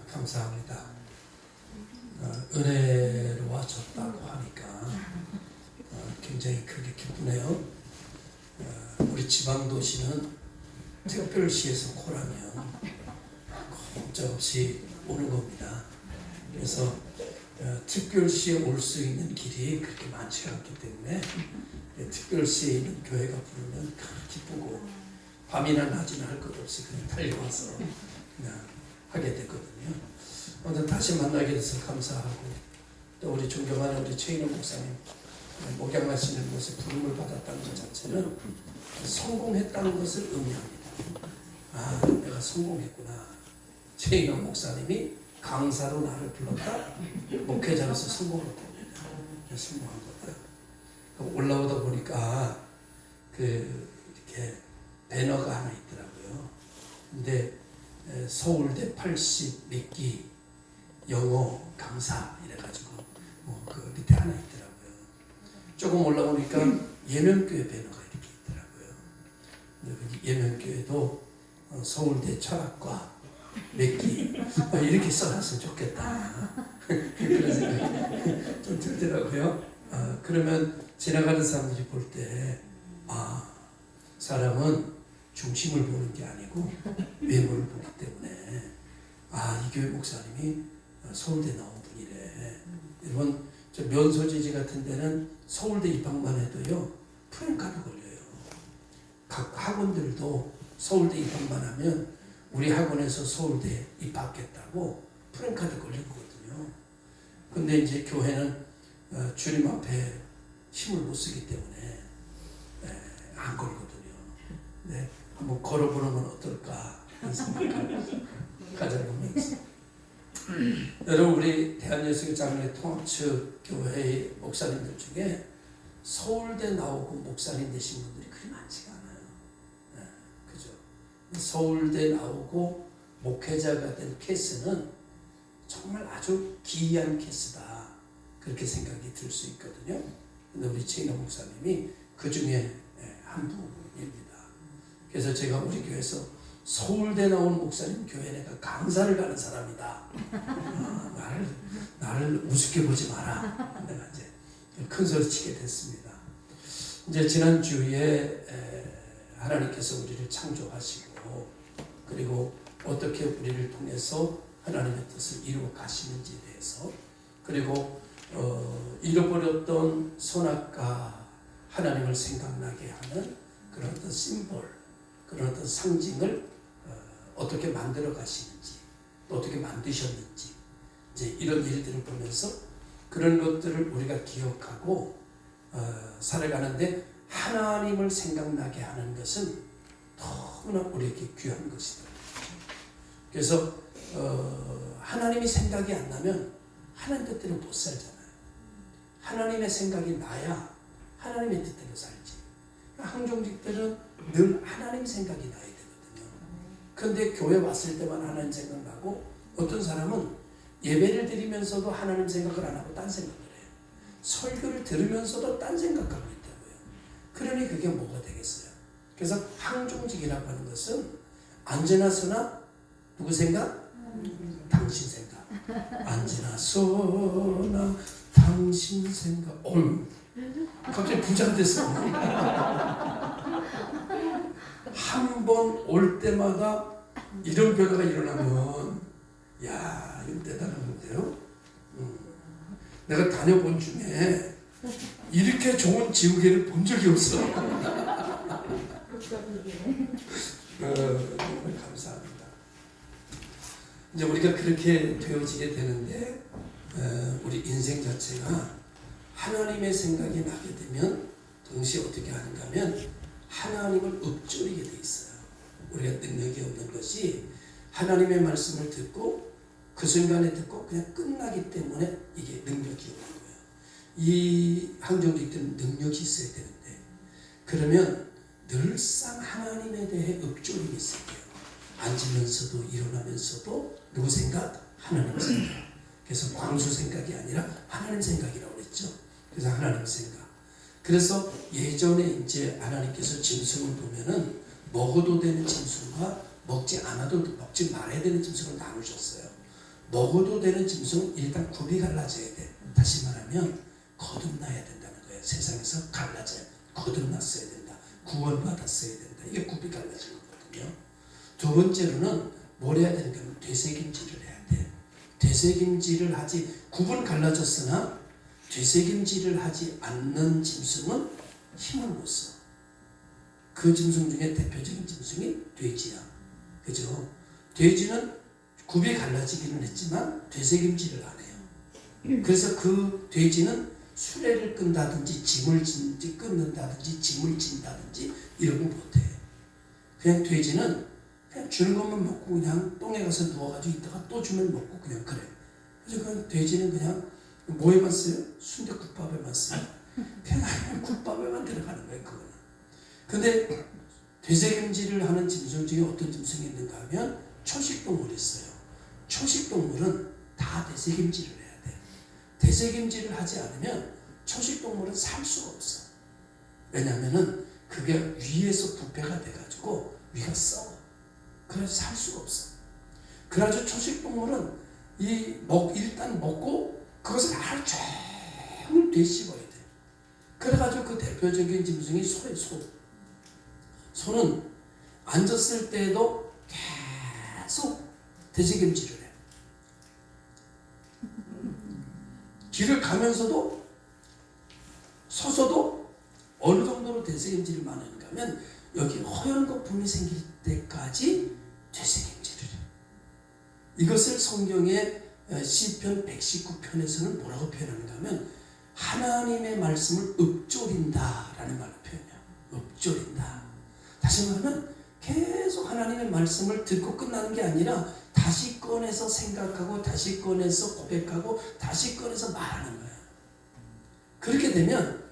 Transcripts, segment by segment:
감사합니다. 은혜로워졌다고 하니까 굉장히 크게 기쁘네요. 우리 지방도시는 특별시에서 코라면 꼼짝없이 오는 겁니다. 그래서 특별시에 올 수 있는 길이 그렇게 많지 않기 때문에 특별시에 있는 교회가 부르면 기쁘고 밤이나 낮이나 할 것 없이 그냥 달려와서 그냥 하게 되거든요. 오늘 다시 만나게 돼서 감사하고, 또 우리 존경하는 우리 최인호 목사님 목양하시는 곳에 부름을 받았다는 것 자체는 성공했다는 것을 의미합니다. 아, 내가 성공했구나. 최인호 목사님이 강사로 나를 불렀다. 목회자로서 성공을 겁니다. 성공한 거다. 올라오다 보니까 이렇게 배너가 하나 있더라고요. 근데 서울대 80 몇 기 영어 강사 이래가지고 그 밑에 하나 있더라고요. 조금 올라오니까 예명교회 배너가 이렇게 있더라고요. 예명교회도 서울대 철학과 몇 기 이렇게 써놨으면 좋겠다. 그런 생각이 좀 들더라고요. 그러면 지나가는 사람들이 볼 때 사람은 중심을 보는 게 아니고 외모를 보기 때문에 이 교회 목사님이 서울대 나온 분이래. 여러분, 저 면소지지 같은 데는 서울대 입학만 해도요 프랭카드 걸려요. 각 학원들도 서울대 입학만 하면 우리 학원에서 서울대 입학했다고 프랭카드 걸리거든요. 근데 이제 교회는 주님 앞에 힘을 못 쓰기 때문에 안 걸거든요. 네, 한번 걸어보는 건 어떨까 하는 생각을 가져보면서 여러분, 우리 대한예수교 장로회 통합측 교회의 목사님들 중에 서울대 나오고 목사님 되신 분들이 그리 많지가 않아요. 네, 그죠? 서울대 나오고 목회자가 된 케이스는 정말 아주 기이한 케이스다, 그렇게 생각이 들 수 있거든요. 근데 우리 최인호 목사님이 그 중에 한 분입니다. 그래서 제가 우리 교회에서 서울대 나온 목사님 교회 내가 강사를 가는 사람이다. 나를 우습게 보지 마라. 내가 이제 큰 소리 치게 됐습니다. 이제 지난주에 하나님께서 우리를 창조하시고, 그리고 어떻게 우리를 통해서 하나님의 뜻을 이루어 가시는지에 대해서, 그리고 잃어버렸던 선악과 하나님을 생각나게 하는 그런 어떤 심볼, 그런 어떤 상징을 어떻게 만들어 가시는지, 또 어떻게 만드셨는지, 이제 이런 일들을 보면서 그런 것들을 우리가 기억하고 살아가는데 하나님을 생각나게 하는 것은 너무나 우리에게 귀한 것이다. 그래서 하나님이 생각이 안 나면 하나님 뜻대로 못 살잖아요. 하나님의 생각이 나야 하나님의 뜻대로 살지. 항종직들은 늘 하나님 생각이 나야 되거든요. 근데 교회 왔을 때만 하나님 생각나고, 어떤 사람은 예배를 드리면서도 하나님 생각을 안 하고 딴 생각을 해요. 설교를 들으면서도 딴 생각하고 있다고요. 그러니 그게 뭐가 되겠어요? 그래서 항종직이라고 하는 것은 언제나 서나 누구 생각? 당신 생각. 언제나 서나 당신 생각. 갑자기 부자 됐어. 한 번 올 때마다 이런 변화가 일어나면, 야, 이거 대단한 건데요. 내가 다녀본 중에 이렇게 좋은 지우개를 본 적이 없어. 정말 감사합니다. 이제 우리가 그렇게 되어지게 되는데, 우리 인생 자체가 하나님의 생각이 나게 되면 동시에 어떻게 하는가 하면 하나님을 읊조리게 돼 있어요. 우리가 능력이 없는 것이 하나님의 말씀을 듣고 그 순간에 듣고 그냥 끝나기 때문에 이게 능력이 없는 거예요. 이 항정직들은 능력이 있어야 되는데, 그러면 늘상 하나님에 대해 읊조림이 있어요. 앉으면서도 일어나면서도 누구 생각? 하나님 생각. 그래서 광수 생각이 아니라 하나님 생각이라고 그랬죠. 그래서 하나님 생각. 그래서 예전에 이제 하나님께서 짐승을 보면은 먹어도 되는 짐승과 먹지 않아도 먹지 말아야 되는 짐승을 나누셨어요. 먹어도 되는 짐승은 일단 굽이 갈라져야 돼. 다시 말하면 거듭나야 된다는 거예요. 세상에서 갈라져야 거듭났어야 된다. 구원받았어야 된다. 이게 굽이 갈라지는 거거든요. 두 번째로는 뭘 해야 되는가 하면 되새김질을 해야 돼. 되새김질을 하지, 굽은 갈라졌으나 되새김질을 하지 않는 짐승은 힘을 못 써. 그 짐승 중에 대표적인 짐승이 돼지야. 그죠? 돼지는 굽이 갈라지기는 했지만 되새김질을 안 해요. 그래서 그 돼지는 수레를 끈다든지 짐을 끊는다든지 짐을 진다든지 이런 거 못해. 그냥 돼지는 그냥 주는 것만 먹고 그냥 똥에 가서 누워가지고 있다가 또 주면 먹고 그냥 그래. 그래서 그 돼지는 그냥 뭐에만 써요? 순대국밥에만 써요. 그냥 국밥에만 들어가는 거예요. 그거는. 근데 되새김질을 하는 짐승 중에 어떤 짐승이 있는가 하면 초식동물이 있어요. 초식동물은 다 되새김질을 해야 돼. 되새김질을 하지 않으면 초식동물은 살 수가 없어. 왜냐하면은 그게 위에서 부패가 돼가지고 위가 썩어. 그래서 살 수가 없어. 그래가지고 초식동물은 일단 먹고 그것을 하루 종일 되씹어야 돼. 그래가지고 그 대표적인 짐승이 소예요. 소는 앉았을 때에도 계속 되새김질을 해. 길을 가면서도 서서도 어느 정도로 되새김질을 많이 하는가 하면 여기 허연 거품이 생길 때까지 되새김질을 해. 이것을 성경의 시편 119편에서는 뭐라고 표현하는가 하면 하나님의 말씀을 읊조린다라는 말로 표현해요. 읊조린다. 다시 말하면 계속 하나님의 말씀을 듣고 끝나는 게 아니라 다시 꺼내서 생각하고 다시 꺼내서 고백하고 다시 꺼내서 말하는 거예요. 그렇게 되면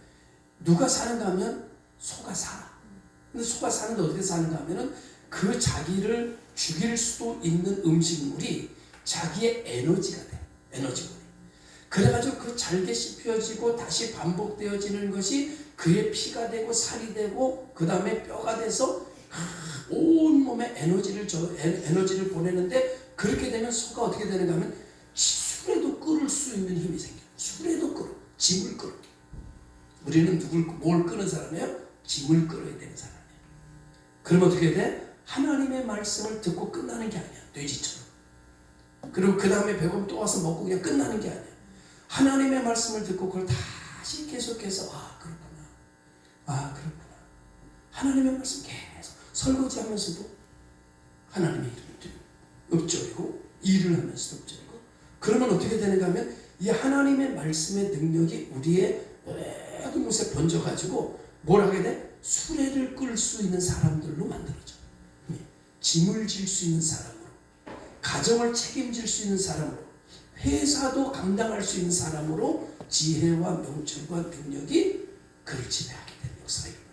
누가 사는가 하면 소가 살아. 근데 소가 사는데 어떻게 사는가 하면은 그 자기를 죽일 수도 있는 음식물이 자기의 에너지가 돼. 에너지물이. 그래가지고 그 잘게 씹혀지고 다시 반복되어지는 것이 그의 피가 되고 살이 되고 그 다음에 뼈가 돼서 온몸에 에너지를 보내는데 그렇게 되면 소가 어떻게 되는가 하면 술에도 끓을 수 있는 힘이 생겨. 술에도 끓어. 짐을 끌어. 우리는 뭘 끄는 사람이에요? 짐을 끌어야 되는 사람이에요. 그러면 어떻게 돼? 하나님의 말씀을 듣고 끝나는 게 아니야. 돼지처럼. 그리고 그 다음에 배고프면 또 와서 먹고 그냥 끝나는 게 아니야. 하나님의 말씀을 듣고 그걸 다시 계속해서 그렇구나. 하나님의 말씀 계속 설거지하면서도 하나님의 이름을 읊조리고 일을 하면서도 읊조리고 그러면 어떻게 되는가 하면 이 하나님의 말씀의 능력이 우리의 모든 곳에 번져가지고 뭘 하게 돼? 수레를 끌 수 있는 사람들로 만들어져. 짐을 질 수 있는 사람으로, 가정을 책임질 수 있는 사람으로, 회사도 감당할 수 있는 사람으로 지혜와 명철과 능력이 그를 지배하게 되는 역사가 일어나요.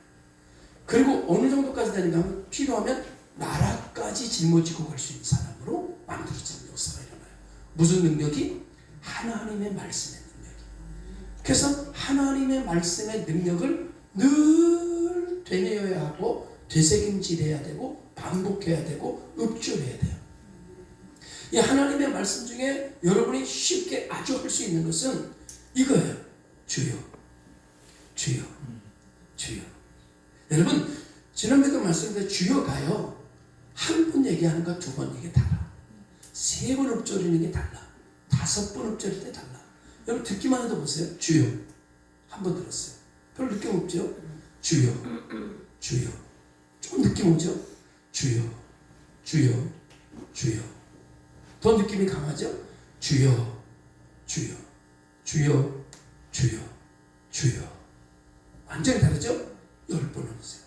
그리고 어느 정도까지 되는가 하면 필요하면 나라까지 짊어지고 갈 수 있는 사람으로 만들어지는 역사가 일어나요. 무슨 능력이? 하나님의 말씀의 능력이. 그래서 하나님의 말씀의 능력을 늘 되뇌어야 하고 되새김질해야 되고 반복해야 되고 읊조려야 돼요. 이 하나님의 말씀 중에 여러분이 쉽게 아주 할 수 있는 것은 이거예요. 주여, 주여, 주여. 여러분 지난번에도 말씀드린 주여가요. 한 번 얘기하는 것, 두 번 얘기 달라. 세 번 읊조리는 게 달라. 다섯 번 읊조릴 때 달라. 여러분 듣기만 해도 보세요. 주여. 한 번 들었어요. 별로 느낌 없죠? 주여, 주여. 조금 느낌 오죠? 주여, 주여, 주여. 더 느낌이 강하죠? 주여, 주여, 주여, 주여, 주여. 완전히 다르죠? 10번 해보세요.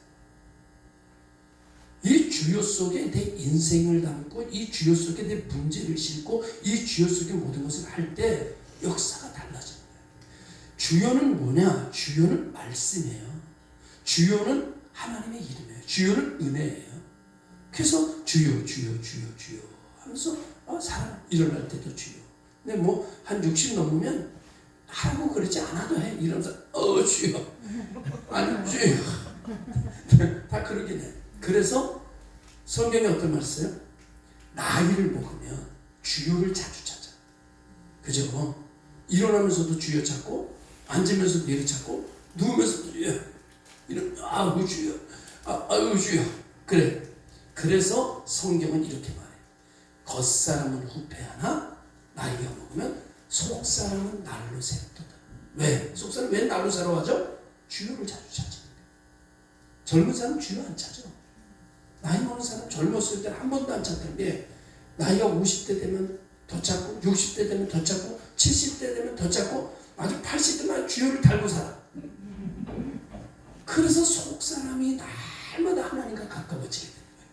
이 주여 속에 내 인생을 담고 이 주여 속에 내 문제를 싣고 이 주여 속에 모든 것을 할 때 역사가 달라져요. 주여는 뭐냐? 주여는 말씀이에요. 주여는 하나님의 이름이에요. 주여는 은혜예요. 그래서 주여, 주여, 주여, 주여 하면서 사람 일어날 때도 주여. 근데 뭐 한 60 넘으면 하고 그러지 않아도 해. 이러면서 주여, 아니 주여 다 그러긴 해. 그래서 성경에 어떤 말 써요? 나이를 먹으면 주요를 자주 찾아. 그죠? 일어나면서도 주여 찾고, 앉으면서도 예를 찾고, 누우면서도 주여. 아우 주여. 아우 주여. 그래. 그래서 성경은 이렇게 말해. 겉사람은 후패하나 나이가 먹으면 속사람은 날로 새롭도다. 왜? 속사람 왜 날로 새로워하죠? 주요를 자주 찾으니까. 젊은 사람 주요 안 찾아. 나이 먹은 사람 젊었을 때는 한 번도 안 찾던 게 나이가 50대 되면 더 찾고 60대 되면 더 찾고 70대 되면 더 찾고 아주 80대만 주요를 달고 살아. 그래서 속사람이 날마다 하나님과 가까워지게 되는 거예요.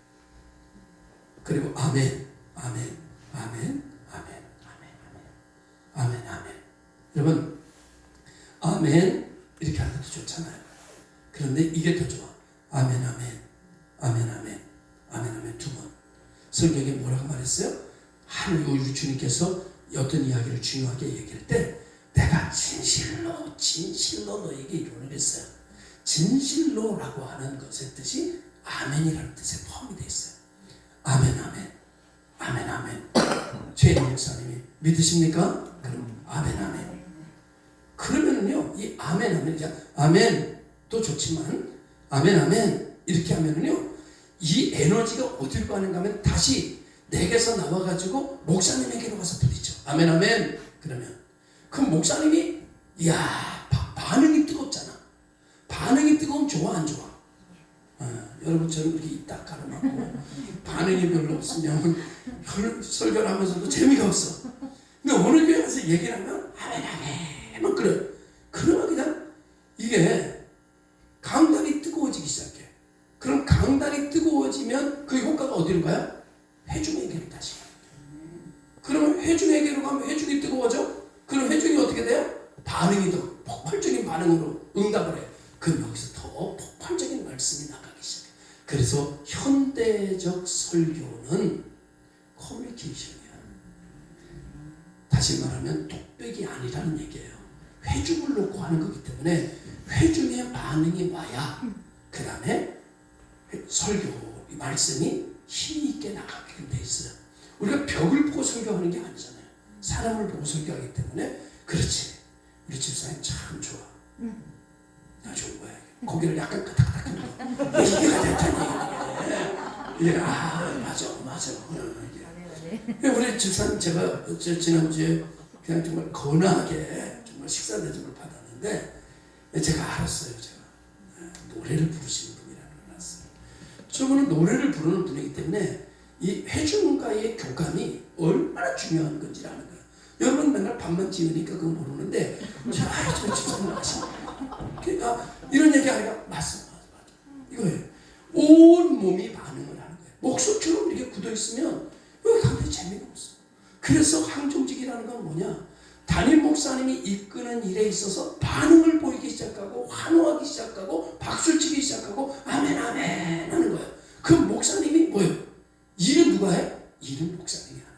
그리고 아멘, 아멘, 아멘, 아멘, 아멘, 아멘, 아멘. 여러분, 아멘 이렇게 하는 것도 좋잖아요. 그런데 이게 더 좋아. 아멘, 아멘, 아멘, 아멘, 아멘, 아멘 두 번. 성경에 뭐라고 말했어요? 하늘 우리 주님께서 어떤 이야기를 중요하게 얘기할 때 내가 진실로 진실로 너에게 이루겠어요. 진실로라고 하는 것의 뜻이 아멘이라는 뜻에 포함이 되어 있어요. 아멘, 아멘, 아멘, 아멘. 최인 목사님이 믿으십니까? 그럼 아멘, 아멘. 그러면은요, 이 아멘, 아멘, 아멘도 좋지만 아멘, 아멘 이렇게 하면은요, 이 에너지가 어디로 가는가 하면 다시 내게서 나와가지고 목사님에게로 가서 부딪혀. 아멘, 아멘. 그러면 그 목사님이 이야 반응이 뜨겁잖아. 반응이 뜨거우면 좋아 안 좋아? 여러분처럼 이렇게 딱 가름하고 반응이 별로 없으면 설교를 하면서도 재미가 없어. 근데 어느 교회 가서 얘기를 하면 아멘, 아멘 막 그래. 그러면 그냥 이게 강단이 뜨거워지기 시작해. 그럼 강단이 뜨거워지면 그 효과가 어디로 가요? 회중에게로 다시 가요. 그러면 회중에게로 가면 회중이 뜨거워져? 그럼 회중이 어떻게 돼요? 반응이 더 폭발적인 반응으로 응답을 해요. 그럼 여기서 더 폭발적인 말씀이 나가기 시작해요. 그래서 현대적 설교는 커뮤니케이션이야. 다시 말하면 독백이 아니라는 얘기예요. 회중을 놓고 하는 거기 때문에 회중의 반응이 와야 그 다음에 설교 말씀이 힘이 있게 나가게 돼 있어요. 우리가 벽을 보고 설교하는 게 아니잖아요. 사람을 보고 설교하기 때문에. 그렇지. 우리 집사님 참 좋아. 나 좋은 거야. 고개를 약간 까딱까딱 거. 이해가 됐다니. 예, 맞아. 우리 집사님 제가 지난주에 그냥 정말 건하게 정말 식사 대접을 받았는데 제가 알았어요. 제가 노래를 부르시는 분이라는 걸 알았어요. 저분은 노래를 부르는 분이기 때문에 이 회중과의 교감이 얼마나 중요한 건지 아는 거예요. 여러분 맨날 밥만 지으니까 그건 모르는데 저 집사님 아시네. 그러니까 이런 얘기 하니까 맞아. 이거예요. 온 몸이 반응을 하는 거예요. 목소처럼 이렇게 굳어있으면 여기 가만히 재미가 없어. 그래서 항종직이라는 건 뭐냐? 담임 목사님이 이끄는 일에 있어서 반응을 보이기 시작하고 환호하기 시작하고 박수를 치기 시작하고 아멘 아멘 하는 거예요. 그 목사님이 뭐예요? 일은 누가 해? 일은 목사님이 하는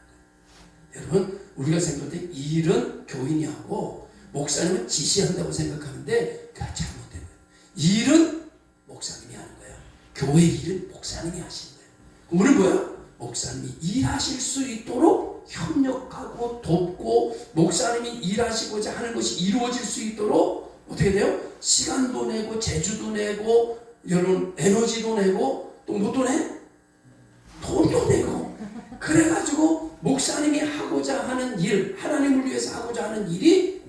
거예요. 여러분 우리가 생각할 때 일은 교인이 하고 목사님은 지시한다고 생각하는데 그게 잘못된 거예요. 일은 목사님이 하는 거예요. 교회 일은 목사님이 하시는 거예요. 오늘 뭐야? 목사님이 일하실 수 있도록 협력하고 돕고 목사님이 일하시고자 하는 것이 이루어질 수 있도록 어떻게 돼요? 시간도 내고 재주도 내고 여러분 에너지도 내고 또 뭐도 내? 돈도 내고 그래가지고 목사님이 하고자 하는 일 하나님을 위해서 하고자 하는 일이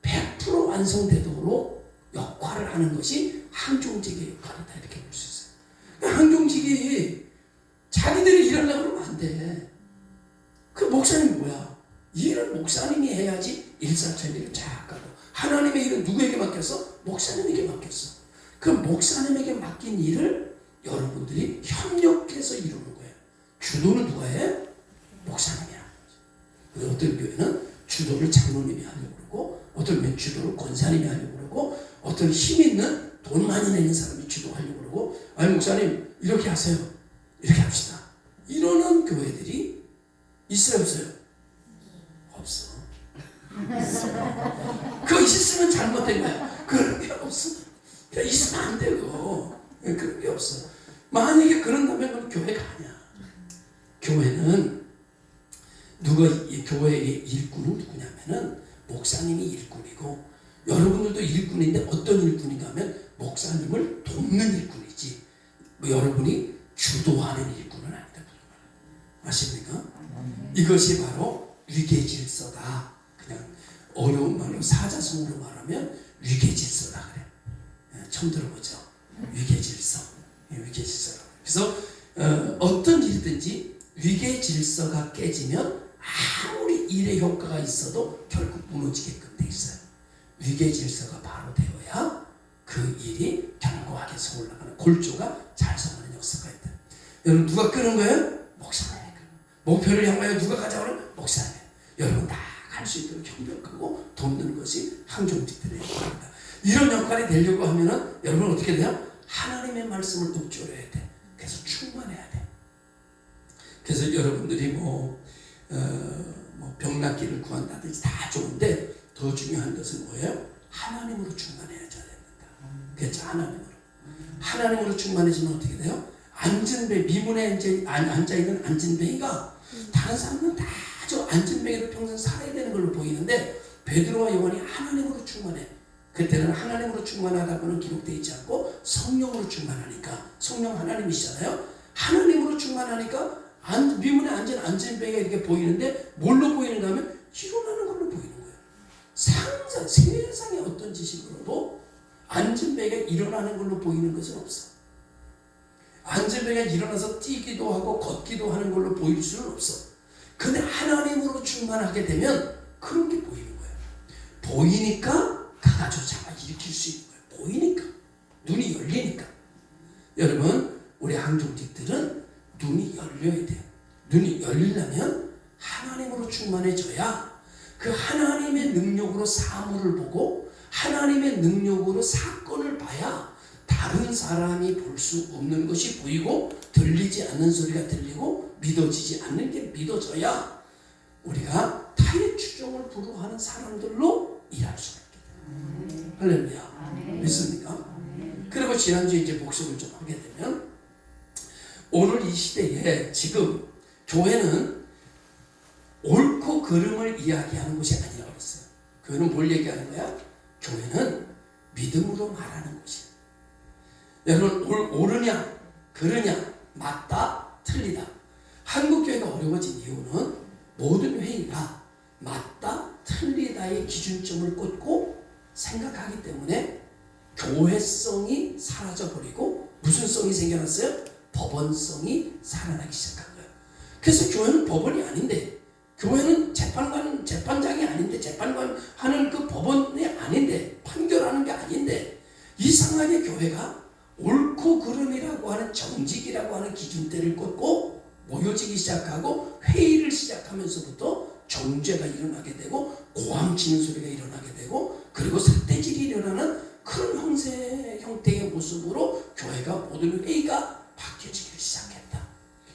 100% 완성되도록 역할을 하는 것이 항종직의 역할이다 이렇게 볼 수 있어요. 항종직이 자기들이 일하려고 그러면 안 돼. 그 목사님이 뭐야? 일은 목사님이 해야지 일사천리를 잘 가고 하나님의 일은 누구에게 맡겼어? 목사님에게 맡겼어. 그 목사님에게 맡긴 일을 여러분들이 협력해서 이루는 거예요. 주도는 누가 해? 목사님이 하는 거죠. 어떤 교회는 주도를 장로님이 하려고 그러고 어떤 교회는 주도를 권사님이 하려고 그러고 어떤 힘 있는 돈 많이 내는 사람이 주도하려고 그러고 아니 목사님 이렇게 하세요. 이렇게 합시다. 이러는 교회들이 있어요 없어요? 없어. 그거 있으면 잘못된 거야. 그런 게 없어. 있으면 안 되고 그런 게 없어. 만약에 그런다면 그건 교회가 아니야. 교회는 교회의 일꾼은 누구냐면은 목사님이 일꾼이고, 여러분들도 일꾼인데 어떤 일꾼인가 하면 목사님을 돕는 일꾼이지, 여러분이 주도하는 일꾼은 아니다. 아십니까? 이것이 바로 위계질서다. 그냥 어려운 말로 사자성어로 말하면 위계질서다 그래. 처음 들어보죠? 위계질서. 위계질서라고. 그래서 어떤 일이든지 위계질서가 깨지면 아무리 일의 효과가 있어도 결국 무너지게끔 돼 있어요. 위계질서가 바로 되어야 그 일이 견고하게 서올라가는, 골조가 잘 서는 역사가 있다. 여러분, 누가 끄는 거예요? 목사님이 끄는 거예요. 목표를 향하여 누가 가자고 하면 목사님. 여러분 다 갈 수 있도록 협력하고 돕는 것이 항종직들의 역할입니다. 이런 역할이 되려고 하면은 여러분 어떻게 돼요? 하나님의 말씀을 읊조려야 돼. 그래서 충만해야 돼. 그래서 여러분들이 병 낫기를 구한다든지 다 좋은데, 더 중요한 것은 뭐예요? 하나님으로 충만해져야 된다. 그렇죠? 하나님으로 충만해지면 어떻게 돼요? 앉은뱅이, 미문에 앉아있는 앉은뱅이가 다른 사람은 다 저 앉은뱅이로 평생 살아야 되는 걸로 보이는데, 베드로와 요한이 하나님으로 충만해. 그때는 하나님으로 충만하다고는 기록되어 있지 않고 성령으로 충만하니까, 성령 하나님이시잖아요. 하나님으로 충만하니까 미문에 앉은 앉은뱅이가 이렇게 보이는데, 뭘로 보이는가 하면 일어나는 걸로 보이는 거예요. 세상의 어떤 지식으로도 앉은뱅이가 일어나는 걸로 보이는 것은 없어. 앉은뱅이가 일어나서 뛰기도 하고 걷기도 하는 걸로 보일 수는 없어. 근데 하나님으로 충만하게 되면 그런 게 보이는 거예요. 보이니까 가가지고 잡아 일으킬 수 있는 거예요. 보이니까. 눈이 열리니까. 여러분, 우리 항종직들은 눈이 열려야 돼요. 눈이 열리려면 하나님으로 충만해져야 그 하나님의 능력으로 사물을 보고 하나님의 능력으로 사건을 봐야 다른 사람이 볼 수 없는 것이 보이고, 들리지 않는 소리가 들리고, 믿어지지 않는 게 믿어져야 우리가 타의 추종을 불허하는 사람들로 일할 수 있게 돼요. 할렐루야. 믿습니까? 그리고 지난주에 이제 복습을 좀 하게 되면, 오늘 이 시대에 지금 교회는 옳고 그름을 이야기하는 것이 아니라고 그랬어요. 교회는 뭘 얘기하는 거야? 교회는 믿음으로 말하는 것이야. 여러분, 옳으냐 그르냐, 맞다 틀리다. 한국교회가 어려워진 이유는 모든 회의가 맞다 틀리다의 기준점을 꽂고 생각하기 때문에 교회성이 사라져버리고 무슨 성이 생겨났어요? 법원성이 살아나기 시작한 거예요. 그래서 교회는 법원이 아닌데, 교회는 재판장이 아닌데, 재판관 하는 그 법원이 아닌데, 판결하는 게 아닌데, 이상하게 교회가 옳고 그름이라고 하는 정직이라고 하는 기준대를 꽂고 모여지기 시작하고, 회의를 시작하면서부터 정죄가 일어나게 되고, 고함치는 소리가 일어나게 되고, 그리고 삿대질이 일어나는 그런 형태의 모습으로 교회가, 모든 회의가 바뀌어지기 시작했다.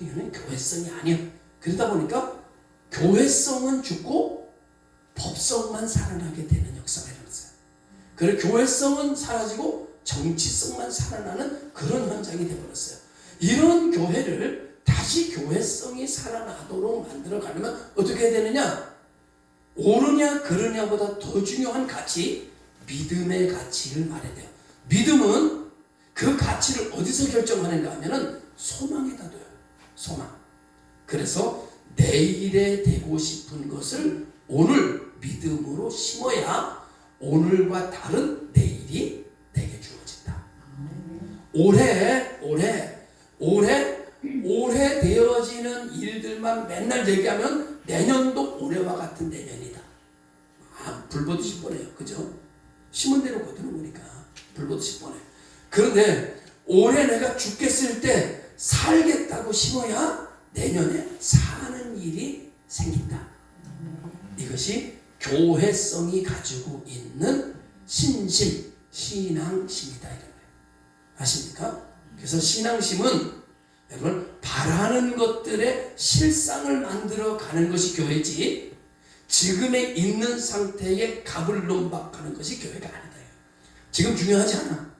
이거는 교회성이 아니야. 그러다 보니까 교회성은 죽고 법성만 살아나게 되는 역사가 일어났어요. 그래서 교회성은 사라지고 정치성만 살아나는 그런 현상이 되어버렸어요. 이런 교회를 다시 교회성이 살아나도록 만들어 가려면 어떻게 해야 되느냐? 옳으냐 그르냐보다 더 중요한 가치, 믿음의 가치를 말해야 돼요. 믿음은 그 가치를 어디서 결정하는가 하면은 소망에다 둬요. 소망. 그래서 내일에 되고 싶은 것을 오늘 믿음으로 심어야 오늘과 다른 내일이 내게 주어진다. 올해 되어지는 일들만 맨날 얘기하면 내년도 올해와 같은 내년이다. 불보듯이 뻔해요. 그죠? 심은 대로 거두는 거니까 불보듯이 뻔해. 그런데 올해 내가 죽겠을 때 살겠다고 심어야 내년에 사는 일이 생긴다. 이것이 교회성이 가지고 있는 신심, 신앙심이다. 이런 거예요. 아십니까? 그래서 신앙심은 여러분 바라는 것들의 실상을 만들어 가는 것이 교회지, 지금에 있는 상태에 갑을 논박하는 것이 교회가 아니다. 지금 중요하지 않아.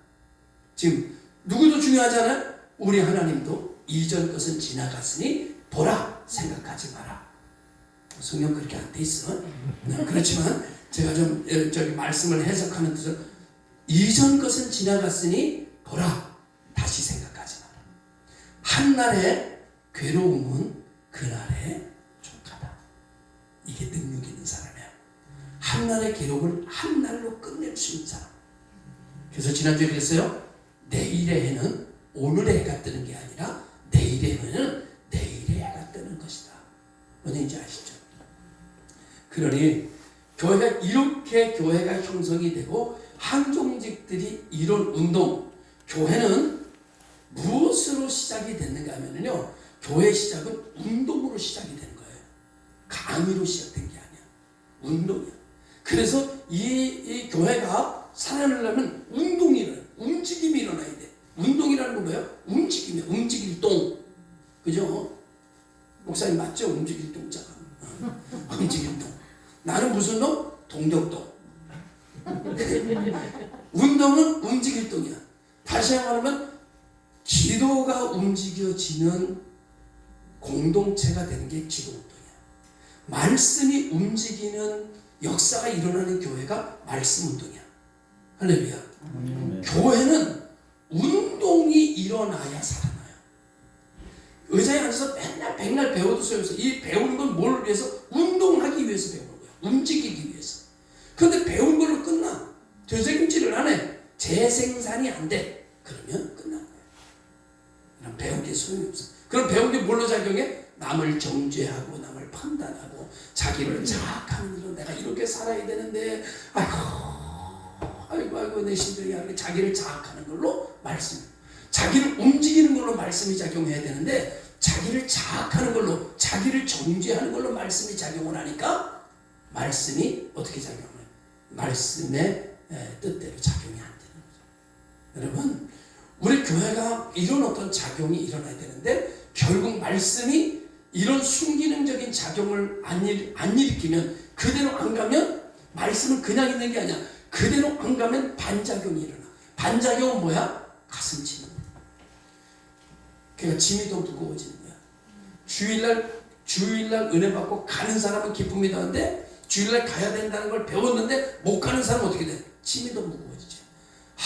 지금 누구도 중요하지 않아요? 우리 하나님도 이전 것은 지나갔으니 보라 생각하지 마라. 성경 그렇게 안 돼 있어. 그렇지만 제가 좀 저기 말씀을 해석하는 뜻은 이전 것은 지나갔으니 보라 다시 생각하지 마라. 한날의 괴로움은 그날의 족하다. 이게 능력 있는 사람이야. 한날의 괴로움을 한날로 끝낼 수 있는 사람. 그래서 지난주에 그랬어요. 내일의 해는 오늘의 해가 뜨는 게 아니라 내일의 해는 내일의 해가 뜨는 것이다. 뭔지 아시죠? 그러니 교회가 이렇게 교회가 형성이 되고 항종직들이 이런 운동, 교회는 무엇으로 시작이 됐는가 하면요, 교회 시작은 운동으로 시작이 된 거예요. 강의로 시작된 게 아니야. 운동이야. 그래서 이 교회가 살아나려면 운동이 일어나, 움직임이 일어나야 돼. 운동이라는 건 뭐예요? 움직임이야. 움직일 동. 그죠? 목사님 맞죠? 움직일 동자가. 움직일 동. 나는 무슨 동? 동력동. 운동은 움직일 동이야. 다시 말하면 기도가 움직여지는 공동체가 되는 게 기도운동이야. 말씀이 움직이는 역사가 일어나는 교회가 말씀운동이야. 할렐루야. 교회는 운동이 일어나야 살아나요. 의자에 앉아서 맨날 백날 배워도 소용없어. 이 배우는 건 뭘 위해서? 운동하기 위해서 배우는 거야. 움직이기 위해서. 그런데 배운 걸로 끝나. 되새김질을 안 해. 재생산이 안 돼. 그러면 끝난 거야. 그럼 배운 게 소용이 없어. 그럼 배운 게 뭘로 작용해? 남을 정죄하고 남을 판단하고 자기를 자학하는 일로 내가 이렇게 살아야 되는데 아이고 내 신들이 자기를 자학하는 걸로 말씀, 자기를 움직이는 걸로 말씀이 작용해야 되는데 자기를 자학하는 걸로, 자기를 정죄하는 걸로 말씀이 작용을 하니까 말씀이 어떻게 작용해요? 말씀의 뜻대로 작용이 안 되는 거죠. 여러분, 우리 교회가 이런 어떤 작용이 일어나야 되는데 결국 말씀이 이런 순기능적인 작용을 안 일으키면, 그대로 안 가면, 말씀은 그냥 있는 게 아니야. 그대로 안 가면 반작용이 일어나. 반작용은 뭐야? 가슴 치는 거야. 그러니까 짐이 더 무거워지는 거야. 주일날 은혜 받고 가는 사람은 기쁨이 더한데 주일날 가야 된다는 걸 배웠는데 못 가는 사람은 어떻게 돼? 짐이 더 무거워지지. 나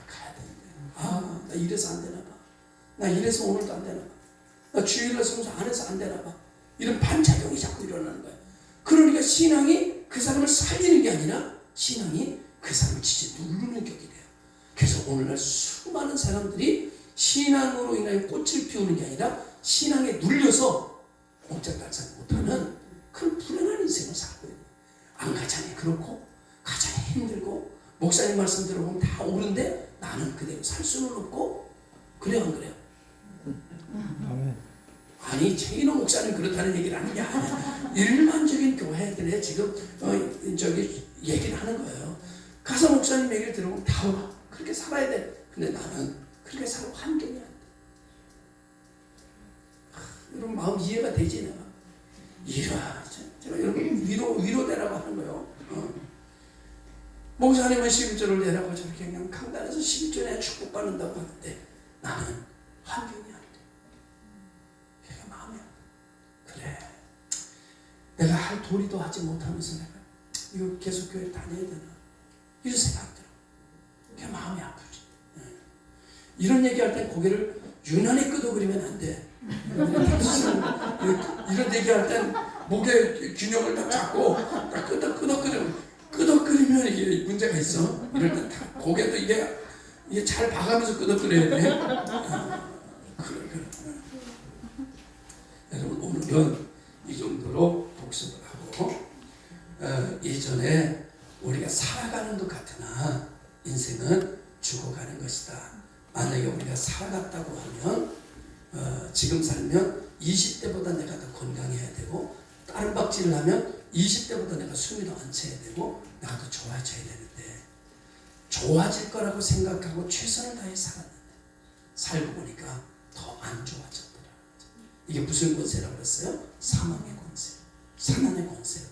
가야 되는데. 나 이래서 안 되나 봐. 나 이래서 오늘도 안 되나 봐. 나 주일날 성수 안 해서 안 되나 봐. 이런 반작용이 자꾸 일어나는 거야. 그러니까 신앙이 그 사람을 살리는 게 아니라 신앙이 그 사람을 진짜 누르는 격이 돼요. 그래서 오늘날 수많은 사람들이 신앙으로 인하여 꽃을 피우는 게 아니라 신앙에 눌려서 옴짝달싹 못하는 그런 불안한 인생을 살고 있는 거예요. 안 가자니 그렇고 가자니 힘들고 목사님 말씀 들어보면 다 옳은데 나는 그대로 살 수는 없고. 그래요 안 그래요? 아니 최인호 목사님 그렇다는 얘기를 하는 게 아니야. 일반적인 교회들의 지금 저기 얘기를 하는 거예요. 가서 목사님 얘기를 들어보면 다 그렇게 살아야 돼. 근데 나는 그렇게 살 환경이 안 돼. 여러분 마음 이해가 되지 내가? 제가 여러분 위로되라고 하는 거예요. 목사님은 11조를 내라고 저렇게 그냥 강단에서 11조에 축복받는다고 하는데 나는 환경이 안 돼. 그게 마음이 안 돼. 그래. 내가 할 도리도 하지 못하면서 내가 이거 계속 교회 다녀야 되나? 이런 생각 들어. 그게 마음이 아프지. 이런 얘기할 때 고개를 유난히 끄덕거리면 안 돼. 이런 얘기할 땐 목의 균형을 딱 잡고 딱 끄덕거리면 이게 문제가 있어. 이럴 때 다 고개도 이게 잘 봐가면서 끄덕거려야 돼. 그래. 여러분 오늘은 이 정도로 복습을 하고 이전에 우리가 살아가는 것 같으나 인생은 죽어가는 것이다. 만약에 우리가 살아갔다고 하면 지금 살면 20대보다 내가 더 건강해야 되고 다른 박질을 하면 20대보다 내가 숨이 더 안 차야 되고 내가 더 좋아져야 되는데 좋아질 거라고 생각하고 최선을 다해 살았는데 살고 보니까 더 안 좋아졌더라. 이게 무슨 권세라고 그랬어요? 사망의 권세, 사단의 권세였다.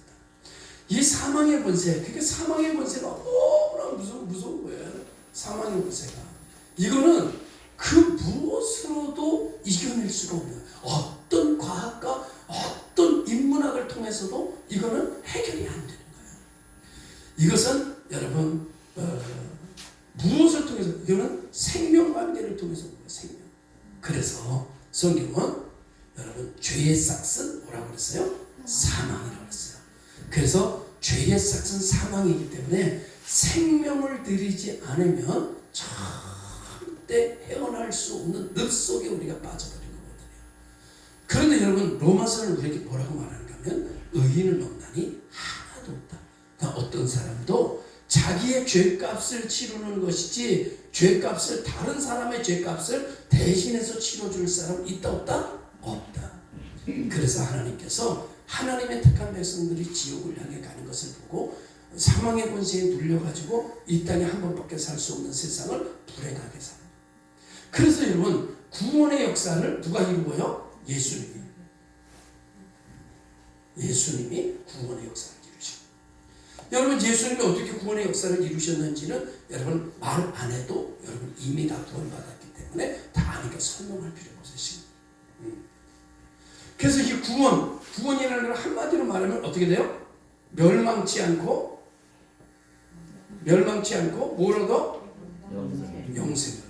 이 사망의 권세, 그게 사망의 권세가 너무나 무서운 거예요. 사망의 권세가. 이거는 그 무엇 무엇으로도 이겨낼 수가 없는, 어떤 과학과 어떤 인문학을 통해서도 이거는 해결이 안 되는 거예요. 이것은 여러분 무엇을 통해서, 이거는 생명관계를 통해서 온 거예요. 생명. 그래서 성경은 여러분 죄의 싹은 뭐라고 그랬어요? 사망이라고 그랬어요. 그래서 죄의 싹은 사망이기 때문에 생명을 들이지 않으면 절대 헤어날 수 없는 늪 속에 우리가 빠져버린 거거든요. 그런데 여러분 로마서는 우리에게 뭐라고 말하는가 하면 의인은 없나니 하나도 없다. 그러니까 어떤 사람도 자기의 죄값을 치르는 것이지 죄값을, 다른 사람의 죄값을 대신해서 치러줄 사람 있다 없다? 없다. 그래서 하나님께서 하나님의 택한 백성들이 지옥을 향해 가는 것을 보고 사망의 권세에 눌려가지고 이 땅에 한 번밖에 살 수 없는 세상을 불행하게 삽니다. 그래서 여러분 구원의 역사를 누가 이루어요? 예수님이. 예수님이 구원의 역사를 이루시고, 여러분 예수님이 어떻게 구원의 역사를 이루셨는지는 여러분 말 안 해도 여러분 이미 다 구원받았기 때문에 다 아니까 설명할 필요가 없으시고, 그래서 이 구원이라는 걸 한마디로 말하면 어떻게 돼요? 멸망치 않고 뭘 얻어? 영생을 얻어.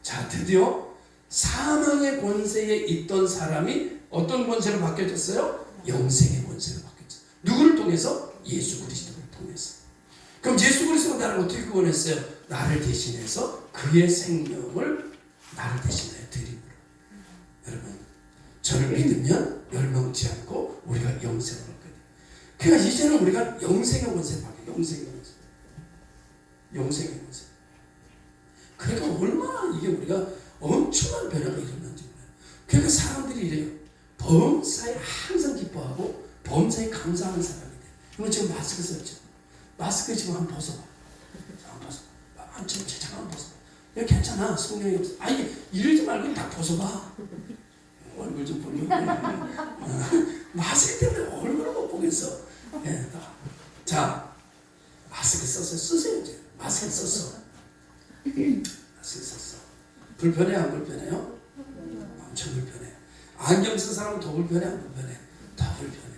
자, 드디어 사망의 권세에 있던 사람이 어떤 권세로 바뀌어졌어요? 영생의 권세로 바뀌었어요. 누구를 통해서? 예수 그리스도를 통해서. 그럼 예수 그리스도가 나를 어떻게 구원했어요? 나를 대신해서 그의 생명을 나를 대신하여 드림으로. 여러분 저를 믿으면 멸망치 않고 우리가 영생을 얻거든요. 그러니까 이제는 우리가 영생의 권세를 받게, 영생의 권세. 그러니까 얼마나 이게 우리가 엄청난 변화가 일어난지 몰라요. 그러니까 사람들이 이래요. 범사에 항상 기뻐하고 범사에 감사하는 사람이 돼. 이거 지금 마스크 썼죠. 마스크 지금 한번 벗어봐. 한번 벗어봐. 잠깐 한번 벗어봐. 이거 괜찮아. 성령이 없어. 아니 이러지 말고 다 벗어봐. 얼굴 좀 보려고. 마스크 때문에 얼굴을 못 보겠어. 예, 자, 마스크 썼어요. 쓰세요 이제. 마스크 썼어. 마스크 썼어. 불편해 안 불편해요? 엄청 불편해. 안경 쓴 사람은 더 불편해 안 불편해? 더 불편해.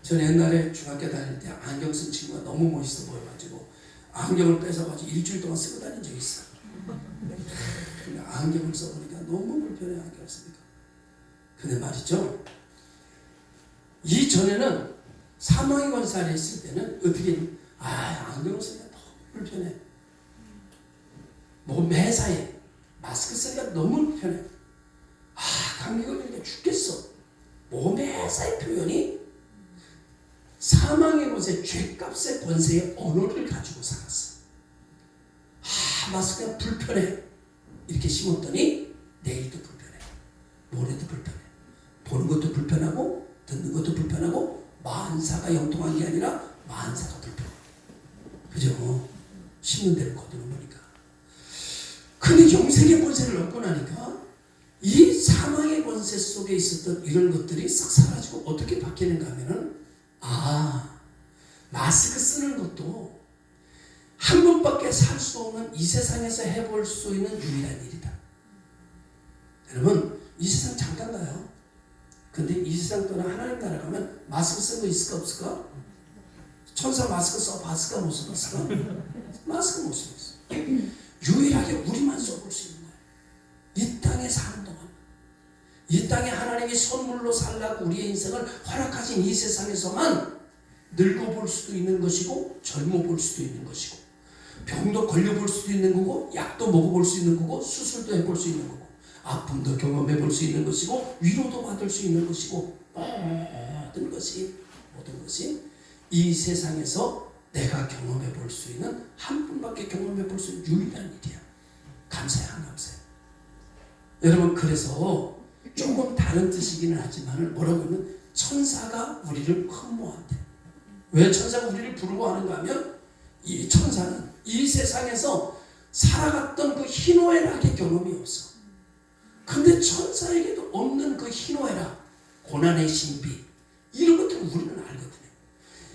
전 옛날에 중학교 다닐 때 안경 쓴 친구가 너무 멋있어 보여가지고 안경을 뺏어가지고 일주일 동안 쓰고 다닌 적이 있어. 근데 안경을 써보니까 너무 불편해. 안경을 쓰니까. 근데 말이죠, 이전에는 사망의 권세에 있을 때는 어떻게, 안경을 쓰니까 너무 불편해. 뭐 매사에 마스크 쓰니까 너무 불편해. 감기 걸리니까 죽겠어. 몸의 사의 표현이 사망의 권세, 죄값의 권세의 언어를 가지고 살았어. 마스크가 불편해. 이렇게 심었더니 내일도 불편해. 모레도 불편해. 보는 것도 불편하고 듣는 것도 불편하고 만사가 영통한 게 아니라 만사가 불편해. 그죠? 심는 대로 거두는 거니까. 근데 영생의 권세를 얻고 나니까 이 사망의 권세 속에 있었던 이런 것들이 싹 사라지고 어떻게 바뀌는가 하면은, 마스크 쓰는 것도 한 번밖에 살 수 없는 이 세상에서 해볼 수 있는 유일한 일이다. 여러분 이 세상 잠깐 가요. 근데 이 세상 떠나 하나님 나라 가면 마스크 쓴 거 있을까 없을까? 천사 마스크 써봤을까 못 써봤을까? 마스크 못 써봤어. 유일하게 우리만 써볼 수 있는 거예요. 이 땅에 사는 동안, 이 땅에 하나님이 선물로 살라고 우리의 인생을 허락하신 이 세상에서만 늙어볼 수도 있는 것이고 젊어볼 수도 있는 것이고 병도 걸려볼 수도 있는 거고 약도 먹어볼 수 있는 거고 수술도 해볼 수 있는 거고 아픔도 경험해볼 수 있는 것이고 위로도 받을 수 있는 것이고 모든 것이 이 세상에서 내가 경험해볼 수 있는, 한 분밖에 경험해볼 수 있는 유일한 일이야. 감사해요, 안 감사해요? 여러분 그래서 조금 다른 뜻이기는 하지만 뭐라고 하면 천사가 우리를 흠모한대. 왜 천사가 우리를 부러워하는가 하면 이 천사는 이 세상에서 살아갔던 그 희노애락의 경험이 없어. 근데 천사에게도 없는 그 희노애락, 고난의 신비, 이런 것들을 우리는 알거든요.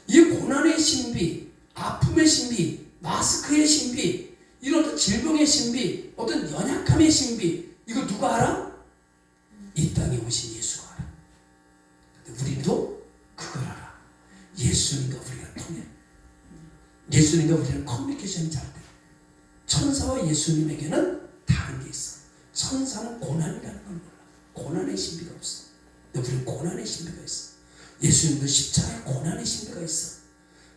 이 고난의 신비, 아픔의 신비, 마스크의 신비, 이런 어떤 질병의 신비, 어떤 연약함의 신비, 이거 누가 알아? 이 땅에 오신 예수가 알아. 근데 우리도 그걸 알아. 예수님과 우리가 통해. 예수님과 우리는 커뮤니케이션이 잘 돼. 천사와 예수님에게는 다른 게 있어. 천사는 고난이라는 걸 몰라. 고난의 신비가 없어. 근데 우리는 고난의 신비가 있어. 예수님도 십자가에 고난의 신비가 있어.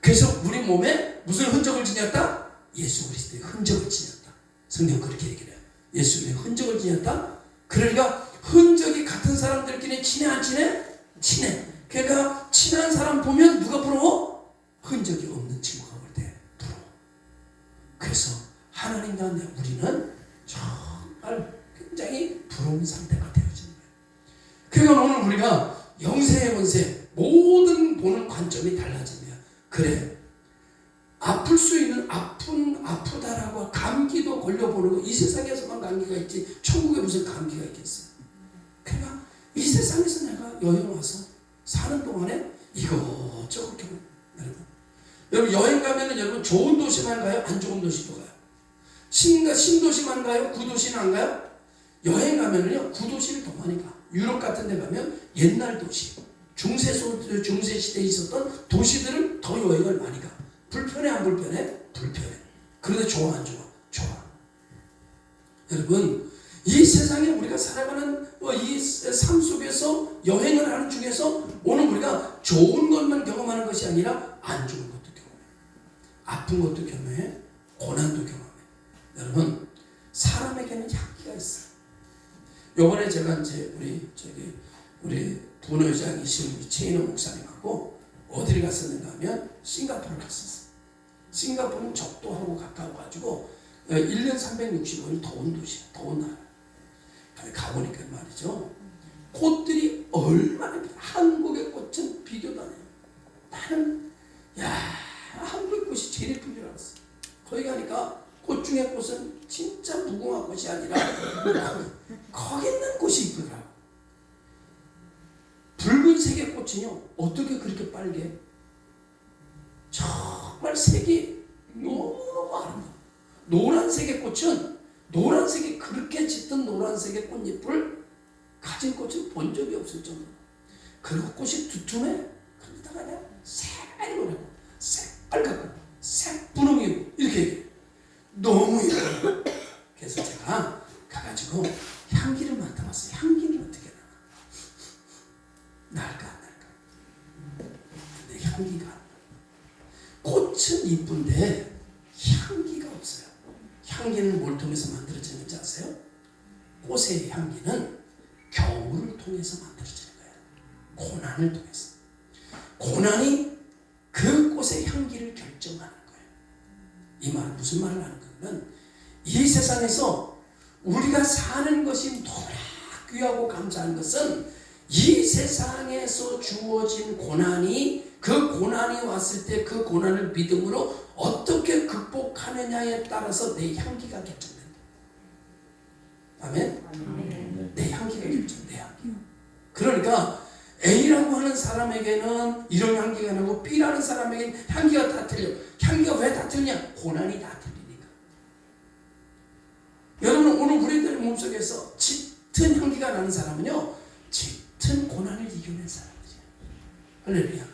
그래서 우리 몸에 무슨 흔적을 지녔다? 예수 그리스도의 흔적을 지녔다. 성경 그렇게 얘기를 해요. 예수님의 흔적을 지녔다. 그러니까 흔적이 같은 사람들끼리 친해 안 친해? 친해. 그러니까 친한 사람 보면 누가 부러워? 흔적이 없는 친구가 볼 때 부러워. 그래서 하나님과 우리는 정말 굉장히 부러운 상태가 되어지는 거예요. 그러니까 오늘 우리가 영생의 권세, 모든 보는 관점이 달라지면, 그래, 아플 수 있는 아프다라고 감기도 걸려보는 거, 이 세상에서만 감기가 있지 천국에 무슨 감기가 있겠어요. 그러니까 이 세상에서 내가 여행 와서 사는 동안에 이것저것 경험. 여러분 여행 가면은 여러분 좋은 도시만 가요? 안 좋은 도시도 가요? 신도시만 가요? 구도시는 안 가요? 여행 가면은요, 구도시를 더 많이 가. 유럽 같은 데 가면 옛날 도시, 중세 시대에 있었던 도시들을 더 여행을 많이 가. 불편해 안 불편해? 불편해. 그런데 좋아 안 좋아? 좋아. 여러분, 이 세상에 우리가 살아가는 이 삶 속에서 여행을 하는 중에서 오늘 우리가 좋은 것만 경험하는 것이 아니라 안 좋은 것도 경험해. 아픈 것도 경험해. 고난도 경험해. 여러분, 사람에게는 향기가 있어. 요번에 제가 이제 우리 부노회장이신 최인호 목사님하고 어디를 갔었는가 하면 싱가포르를 갔었어. 싱가포르는 적도하고 가까워가지고 1년 365일 더운 도시야. 더운 나라. 가보니까 말이죠. 꽃들이 얼마나 한국의 꽃은 비교도 안 해요. 나는 한국의 꽃이 제일 예쁜 줄 알았어. 거기 가니까 꽃 중에 꽃은 진짜 무궁화 꽃이 아니라 거기 있는 꽃이 이쁘더라고. 붉은색의 꽃은요, 어떻게 그렇게 빨개? 정말 색이 너무너무 아름다워. 노란색의 꽃은, 노란색이 그렇게 짙은 노란색의 꽃잎을 가진 꽃은 본 적이 없을 정도로. 그리고 꽃이 두툼해. 그러다가 그냥 새빨갛고, 새빨갛고, 새분홍이고, 이렇게 얘기해. 너무 예뻐요. 그래서 제가 가가지고 향기를 맡아봤어요. 향기는 어떻게 날까 안 날까? 근데 향기가 안 나. 꽃은 이쁜데 향기가 없어요. 향기는 뭘 통해서 만들어지는지 아세요? 꽃의 향기는 겨울을 통해서 만들어지는 거예요. 고난을 통해서. 고난이 그 꽃의 향기를 결정하는 거예요. 이 말은 무슨 말을 하는 거냐면, 이 세상에서 우리가 사는 것이 너무나 귀하고 감사한 것은 이 세상에서 주어진 고난이, 그 고난이 왔을 때 그 고난을 믿음으로 어떻게 극복하느냐에 따라서 내 향기가 결정된다. 아멘? 내 향기가 결정돼. 그러니까 A라고 하는 사람에게는 이런 향기가 나고 B라는 사람에게는 향기가 다 틀려. 향기가 왜 다 틀리냐? 고난이 다 틀리니까. 여러분, 오늘 우리들의 몸속에서 짙은 향기가 나는 사람은요, 짙은 고난을 이겨낸 사람이죠. 할렐루야.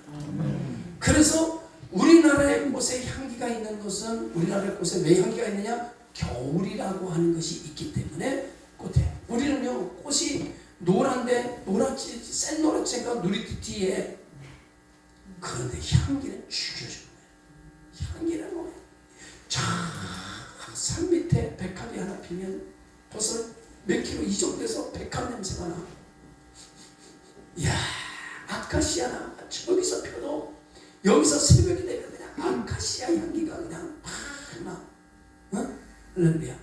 그래서 우리나라의 꽃에 향기가 있는 것은, 우리나라의 꽃에 왜 향기가 있느냐? 겨울이라고 하는 것이 있기 때문에 꽃에. 우리는요, 꽃이 노란데, 노랗지, 센 노랗지가 누리띠띠에, 그런데 향기는 죽여주는 거예요. 향기는 뭐예요? 산 밑에 백합이 하나 피면 벌써 몇 킬로 이정 돼서 백합 냄새가 나. 이야, 아카시아나 저기서 펴도 여기서 새벽이 되면 그냥 아카시아 향기가 그냥 팍 나. 어? 할렐루야.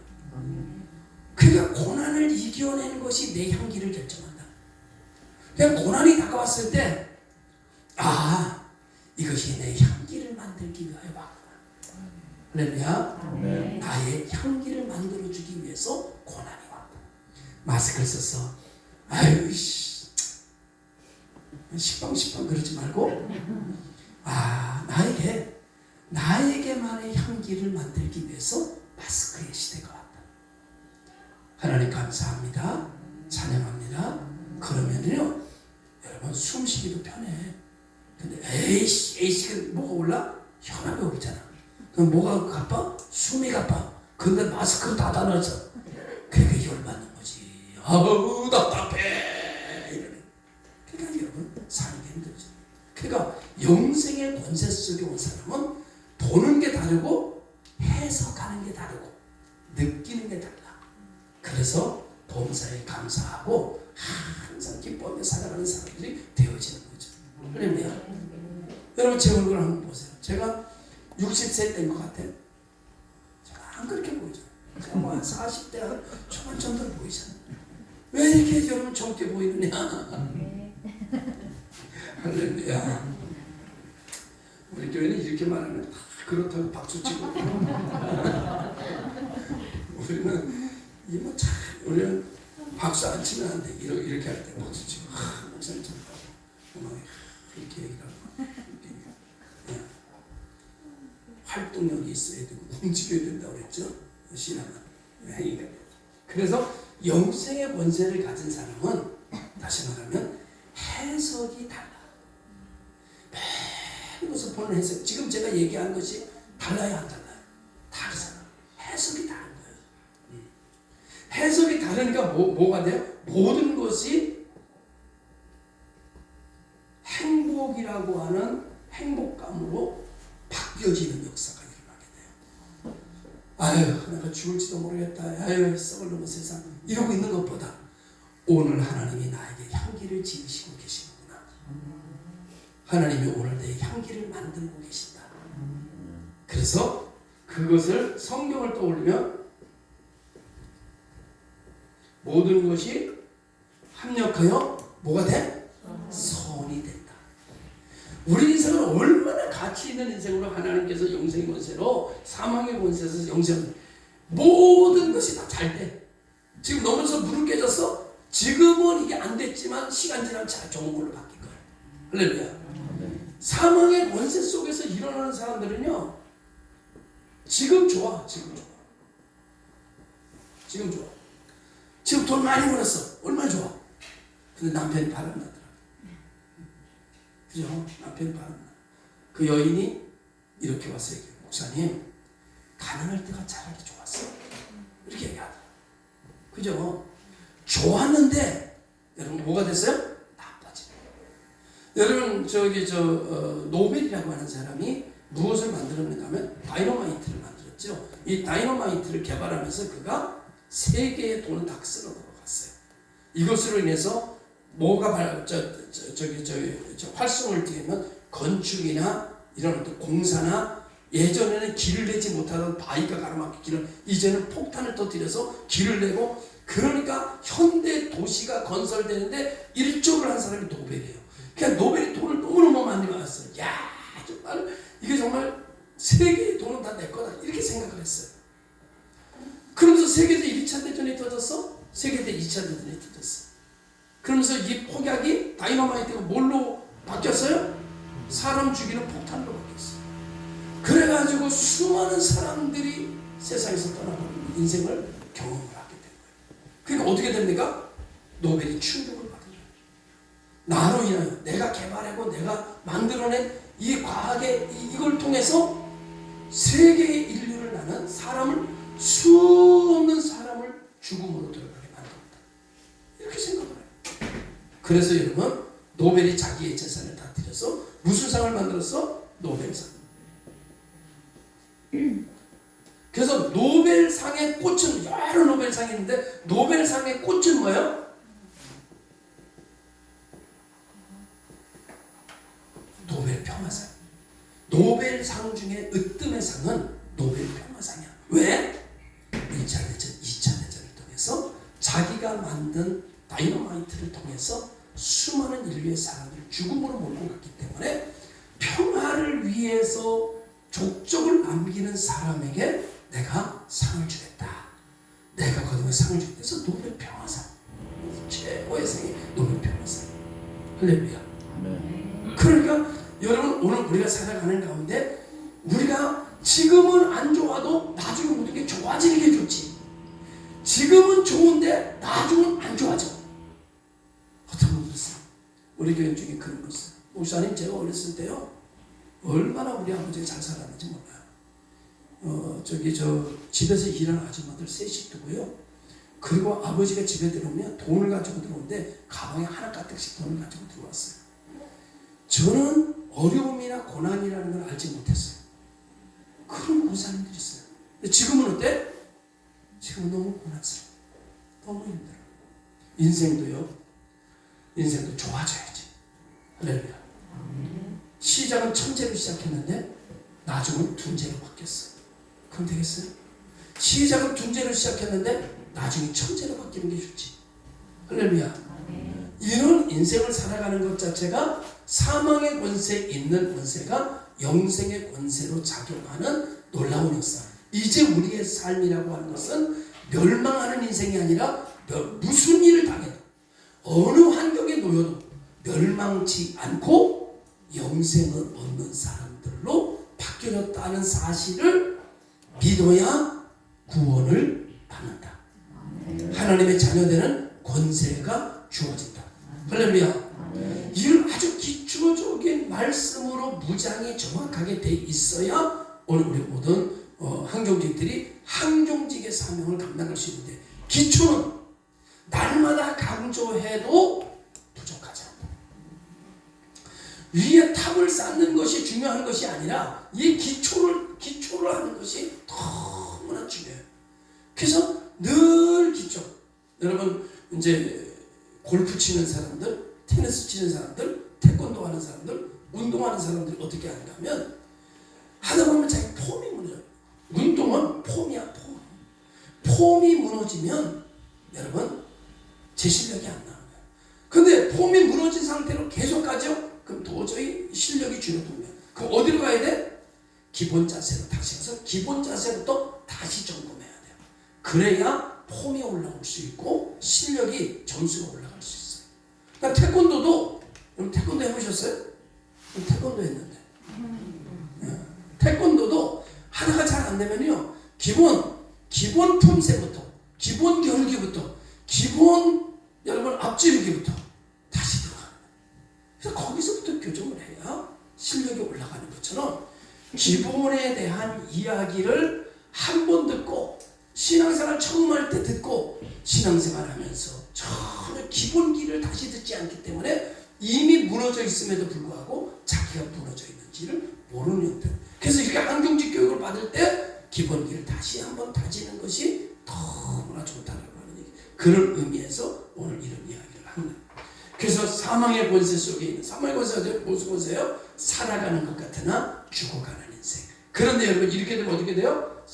그러니까 고난을 이겨내는 것이 내 향기를 결정한다. 그냥 고난이 다가왔을 때, 이것이 내 향기를 만들기 위하여 왔구나. 할렐루야. 나의 향기를 만들어주기 위해서 고난이 왔다. 마스크를 썼어. 아유, 식빵 그러지 말고, 나에게만의 향기를 만들기 위해서 마스크의 시대가 왔다. 하나님 감사합니다. 찬양합니다. 그러면요 여러분 숨쉬기도 편해. 근데 에이씨 뭐가 올라? 혈압이 오르잖아. 그럼 뭐가 가빠? 숨이 가빠. 근데 마스크 닫아놔서 그게 열받는 거지. 아우 답답해 이러네. 그러니까 여러분 살기 힘들죠. 그러니까 영생의 권세 속에 온 사람은 보는 게 다르고 해석하는 게 다르고 느끼는 게 달라. 그래서 범사에 감사하고 항상 기뻐하며 살아가는 사람들이 되어지는 거죠. 할렐루야. 여러분 제 얼굴 한번 보세요. 제가 60세 된 것 같아요. 제가 안 그렇게 보이죠. 제가 뭐 한 40대 한 초반 정도로 보이잖아요. 왜 이렇게 여러분 젊게 보이느냐. 할렐루야. 우리 교회는 이렇게 말하면 다 그렇다고 박수 치고 우리는 이뭐참 우리는 박수 안 치면 안 돼. 이렇게 할 때 박수 치고 목사님 참 이렇게 얘기를 하고 이렇게 활동력이 있어야 되고 움직여야 된다고 그랬죠. 신앙은. 그래서 영생의 권세를 가진 사람은 다시 말하면 해석이 달라. 모든 것을 보는 해석. 지금 제가 얘기한 것이 달라요, 안 달라요? 다르잖아. 해석이 다른 거예요. 해석이 다르니까 뭐가 돼요? 모든 것이 행복이라고 하는 행복감으로 바뀌어지는 역사가 일어나게 돼요. 아유, 내가 죽을지도 모르겠다. 아유, 썩을 놈의 세상. 이러고 있는 것보다 오늘 하나님이 나에게 향기를 지으시고 계시는구나. 하나님이 오늘 내 향기를 만들고 계신다. 그래서 그것을 성경을 떠올리면 모든 것이 합력하여 뭐가 돼? 선이 된다. 우리 인생은 얼마나 가치 있는 인생으로 하나님께서 영생의 권세로 사망의 권세에서 영생 모든 것이 다 잘 돼. 지금 넘어서 물을 깨졌어? 지금은 이게 안 됐지만 시간 지나면 잘 좋은 걸로 바뀔 거야. 할렐루야. 사망의 권세 속에서 일어나는 사람들은요 지금 좋아. 지금 좋아. 지금 돈 많이 벌었어. 얼마나 좋아. 근데 남편이 바람나더라. 그죠? 남편이 바람나. 그 여인이 이렇게 와서 얘기해. 목사님 가난할 때가 차라리 좋았어. 이렇게 얘기하더라. 그죠? 좋았는데 여러분 뭐가 됐어요? 나빠지네. 여러분 노벨이라고 하는 사람이 무엇을 만들었는가 하면 다이너마이트를 만들었죠. 이 다이너마이트를 개발하면서 그가 세계의 돈을 다 쓸어 들어갔어요. 이것으로 인해서 뭐가 활성을 띠면 건축이나 이런 어떤 공사나 예전에는 길을 내지 못하던 바위가 가로막힌 길을 이제는 폭탄을 터뜨려서 길을 내고 그러니까 현대 도시가 건설되는데 일조를 한 사람이 노벨이에요. 그냥 노벨이 돈을 너무너무 많이 받았어요. 야 정말 이게 정말 세계의 돈은 다 내 거다 이렇게 생각을 했어요. 그러면서 세계대 1차 대전이 터졌어. 세계대 2차 대전이 터졌어. 그러면서 이 폭약이 다이너마이트가 뭘로 바뀌었어요? 사람 죽이는 폭탄으로 바뀌었어요. 그래가지고 수많은 사람들이 세상에서 떠나버리는 인생을 경험을 하게 된 거예요. 그러니까 어떻게 됩니까? 노벨이 충격을 받은 거예요. 나로 인하여 내가 개발하고 내가 만들어낸 이 과학의 이걸 통해서 세계의 인류를 나는 사람을 수 없는 사람을 죽음으로 들어가게 만들었다. 이렇게 생각을 해요. 그래서 여러분 노벨이 자기의 재산을 다 들여서 무슨 상을 만들었어? 노벨상. 그래서 노벨상의 꽃은 여러 노벨상이 있는데 노벨상의 꽃은 뭐예요? 노벨 평화상. 노벨상 중에 으뜸의 상은 노벨 평화상이야. 왜? 1차 대전, 2차 대전을 통해서 자기가 만든 다이너마이트를 통해서 수많은 인류의 사람들을 죽음으로 몰고 갔기 때문에 평화를 위해서 족적을 남기는 사람에게 내가 상을 주겠다. 내가 거듭의 상을 주겠다. 그래서 노벨 평화상. 최고의 상이 노벨 평화상. 할렐루야. 그러니까 여러분 오늘 우리가 살아가는 가운데 우리가 지금은 안 좋아도 나중에 모든 게 좋아져. 좋은데 나중은 안 좋아져. 어떤 분들 있어요. 우리 교인 중에 그런 분 있어요. 목사님, 제가 어렸을 때요, 얼마나 우리 아버지가 잘 살았는지 몰라요. 집에서 일하는 아줌마들 셋씩 두고요. 그리고 아버지가 집에 들어오면 돈을 가지고 들어오는데 가방에 하나 가득씩 돈을 가지고 들어왔어요. 저는 어려움이나 고난이라는 걸 알지 못했어요. 그런 목사님들이 있어요. 근데 지금은 어때? 지금은 너무 고난스러워. 너무 힘들어. 인생도 좋아져야지. 할렐루야. 시작은 천재로 시작했는데 나중은 둔재로 바뀌었어. 그럼 되겠어요? 시작은 둔재로 시작했는데 나중에 천재로 바뀌는 게 좋지. 할렐루야. 이런 인생을 살아가는 것 자체가 사망의 권세에 있는 권세가 영생의 권세로 작용하는 놀라운 역사. 이제 우리의 삶이라고 하는 것은 멸망하는 인생이 아니라 무슨 일을 당해도 어느 환경에 놓여도 멸망치 않고 영생을 얻는 사람들로 바뀌어졌다는 사실을 믿어야 구원을 받는다. 하나님의 자녀되는 권세가 주어진다. 할렐루야. 이런 아주 기초적인 말씀으로 무장이 정확하게 돼 있어야 오늘 우리 모든 항종직들이 항종직의 사명을 감당할 수 있는데, 기초는 날마다 강조해도 부족하지 않다. 위에 탑을 쌓는 것이 중요한 것이 아니라 이 기초를 하는 것이 너무나 중요해요. 그래서 늘 기초. 여러분, 이제 골프 치는 사람들, 테니스 치는 사람들, 태권도 하는 사람들, 운동하는 사람들이 어떻게 하는가 하면 하다 보면 자기 폼이 무너져요. 운동은 폼이야, 폼. 폼이 무너지면 여러분 제 실력이 안 나는 거예요. 근데 폼이 무너진 상태로 계속 가죠? 그럼 도저히 실력이 줄어듭니다. 그럼 어디로 가야 돼? 기본 자세로 다시 가서 기본 자세부터 다시 점검해야 돼요. 그래야 폼이 올라올 수 있고 실력이 점수가 올라갈 수 있어요. 그러니까 태권도도, 여러분 태권도 해보셨어요? 태권도 했는데 태권도도 하다가 잘 안 되면요, 기본 틈새부터, 기본 결기부터, 기본 여러분 앞지르기부터 다시 들어가는 거예요. 그래서 거기서부터 교정을 해야 실력이 올라가는 것처럼 기본에 대한 이야기를 한 번 듣고 신앙생활 처음 할 때 듣고 신앙생활 하면서 전혀 기본기를 다시 듣지 않기 때문에 이미 무너져 있음에도 불구하고 자기가 무너져 있는지를 모르는 형태. 그래서 이렇게 항종직 교육을 받을 때 기본기를 다시 한번 다지는 것이 너무나 좋다라고 하는 얘기. 그런 의미에서 오늘 이런 이야기를 하는 거예요. 그래서 사망의 권세 속에 있는, 사망의 권세가 무슨 권세예요? 살아가는 것 같으나 죽어가는 인생. 그런데 여러분 이렇게 되면 어떻게 돼요?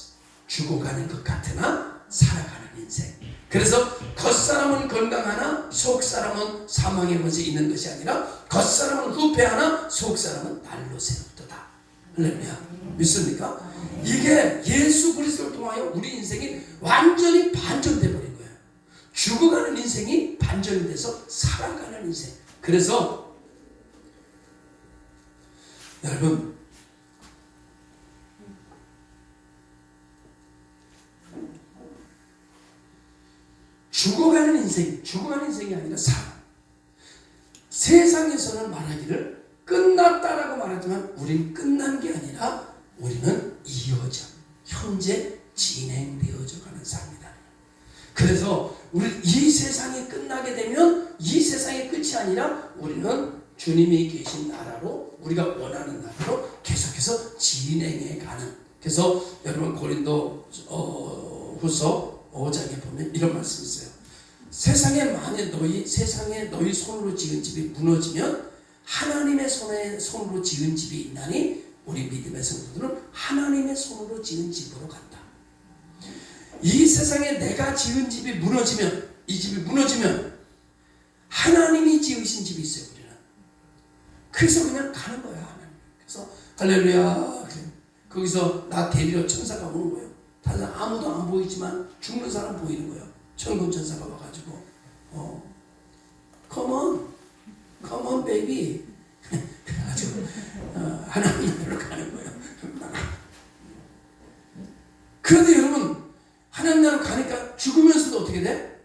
죽어가는 것 같으나 살아가는 인생. 그래서 겉사람은 건강하나 속사람은 사망의 권세에 있는 것이 아니라 겉사람은 후패하나 속사람은 날로 새롭도다. 할렐루야. 믿습니까? 이게 예수 그리스도를 통하여 우리 인생이 완전히 반전돼 버린 거예요. 죽어가는 인생이 반전이 돼서 살아가는 인생. 그래서 여러분 죽어가는 인생이 아니라 살아. 세상에서는 말하기를 끝났다라고 말하지만 우린 끝난 게 아니라 우리는 이어져, 현재 진행되어져 가는 삶이다. 그래서 우리 이 세상이 끝나게 되면 이 세상의 끝이 아니라 우리는 주님이 계신 나라로, 우리가 원하는 나라로 계속해서 진행해 가는. 그래서 여러분 고린도 후서 5장에 보면 이런 말씀이 있어요. 세상에 만약 너희 손으로 지은 집이 무너지면 하나님의 손으로 지은 집이 있나니 우리 믿음의 성도들은 하나님의 손으로 지은 집으로 간다. 이 세상에 내가 지은 집이 무너지면, 이 집이 무너지면 하나님이 지으신 집이 있어요. 우리는 그래서 그냥 가는 거야. 하나님. 그래서 할렐루야. 거기서 나 데리러 천사가 오는 거예요. 다른 아무도 안 보이지만 죽는 사람 보이는 거예요. 천군 천사가 와가지고 come on baby. 그래가지고 하나님 나라로 가는 거예요. 그런데 여러분 하나님 나라로 가니까 죽으면서도 어떻게 돼?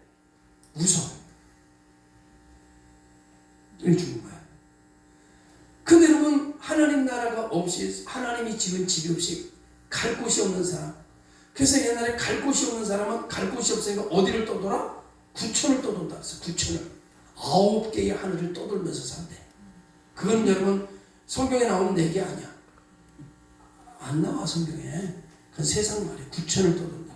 눈이 죽은 거야. 근데 여러분, 하나님 나라가 없이, 하나님이 지은 집이 없이 갈 곳이 없는 사람. 그래서 옛날에 갈 곳이 없는 사람은 갈 곳이 없으니까 어디를 떠돌아? 구천을 떠돈다 그랬어. 구천을. 9개의 하늘을 떠돌면서 산대. 그건 여러분 성경에 나오는 얘기 아니야. 안 나와 성경에. 그건 세상 말이야. 구천을 떠돈다.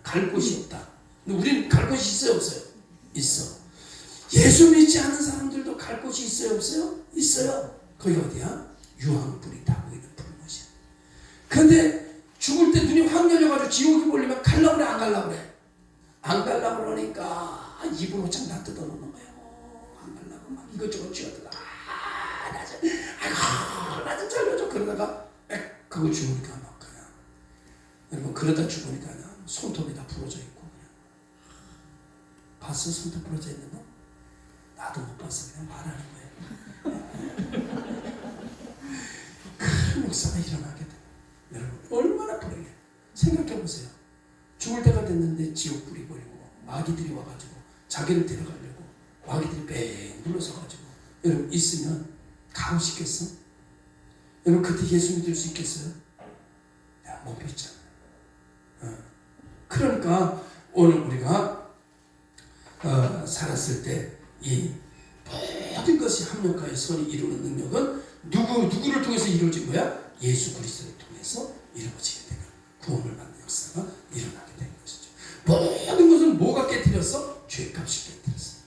갈 곳이 없다. 근데 우리는 갈 곳이 있어요 없어요? 있어. 예수 믿지 않은 사람들도 갈 곳이 있어요 없어요? 있어요. 거기가 어디야? 유황불이 타고 있는 불못이야. 그런데 죽을 때 눈이 확 열려가지고 지옥이 몰리면 갈라 그래 안 갈라 그래? 안 갈라 그러니까 입으로 창 다 뜯어놓는 거예요. 안 갈라고 막 이것저것 쥐어들어. 나 좀 살려줘. 그러다가 그거 죽으니까 막 그냥 여러분 그러다 죽으니까 그냥 손톱이 다 부러져 있고 그냥. 봤어? 손톱 부러져 있는 거? 나도 못 봤어. 그냥 말하는 거예요. 큰 역사가 일어나게 돼. 여러분 얼마나 불행해. 생각해보세요. 죽을 때가 됐는데 지옥 불이 버리고 마귀들이 와가지고 자기를 데려가려고 마귀들이 뺑 눌러서가지고 여러분 있으면 가고 싶겠어? 여러분 그때 예수 믿을 수 있겠어요? 야, 못 믿잖아. 그러니까 오늘 우리가 살았을 때 이 모든 것이 합력하여 선이 이루는 능력은 누구를 통해서 이루어진 거야? 예수 그리스도를 통해서 이루어지게 되는 구원을 받는 역사가 일어나게 되는 것이죠. 모든 것은 뭐가 깨뜨렸어? 죄값이 깨뜨렸어.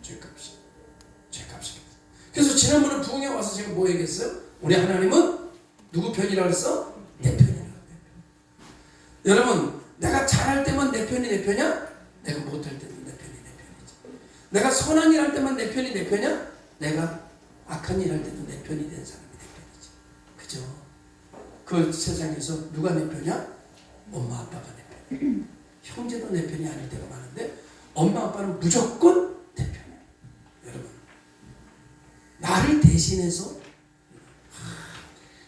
죄값이 깨뜨렸어. 그래서 지난번에 부흥에 와서 제가 뭐 얘기했어요? 우리 하나님은 누구 편이라고 했어? 내 편이라고. 여러분 내가 잘할 때만 내 편이 내 편이야? 내가 못할 때는 내 편이 내 편이지. 내가 선한 일 할 때만 내 편이 내 편이야? 내가 악한 일 할 때도 내 편이 된 사람이 내 편이지. 그죠? 그 세상에서 누가 내 편이야? 엄마 아빠가 내 편이야. 형제도 내 편이 아닐 때가 많은데 엄마 아빠는 무조건 내 편이야. 여러분 나를 대신해서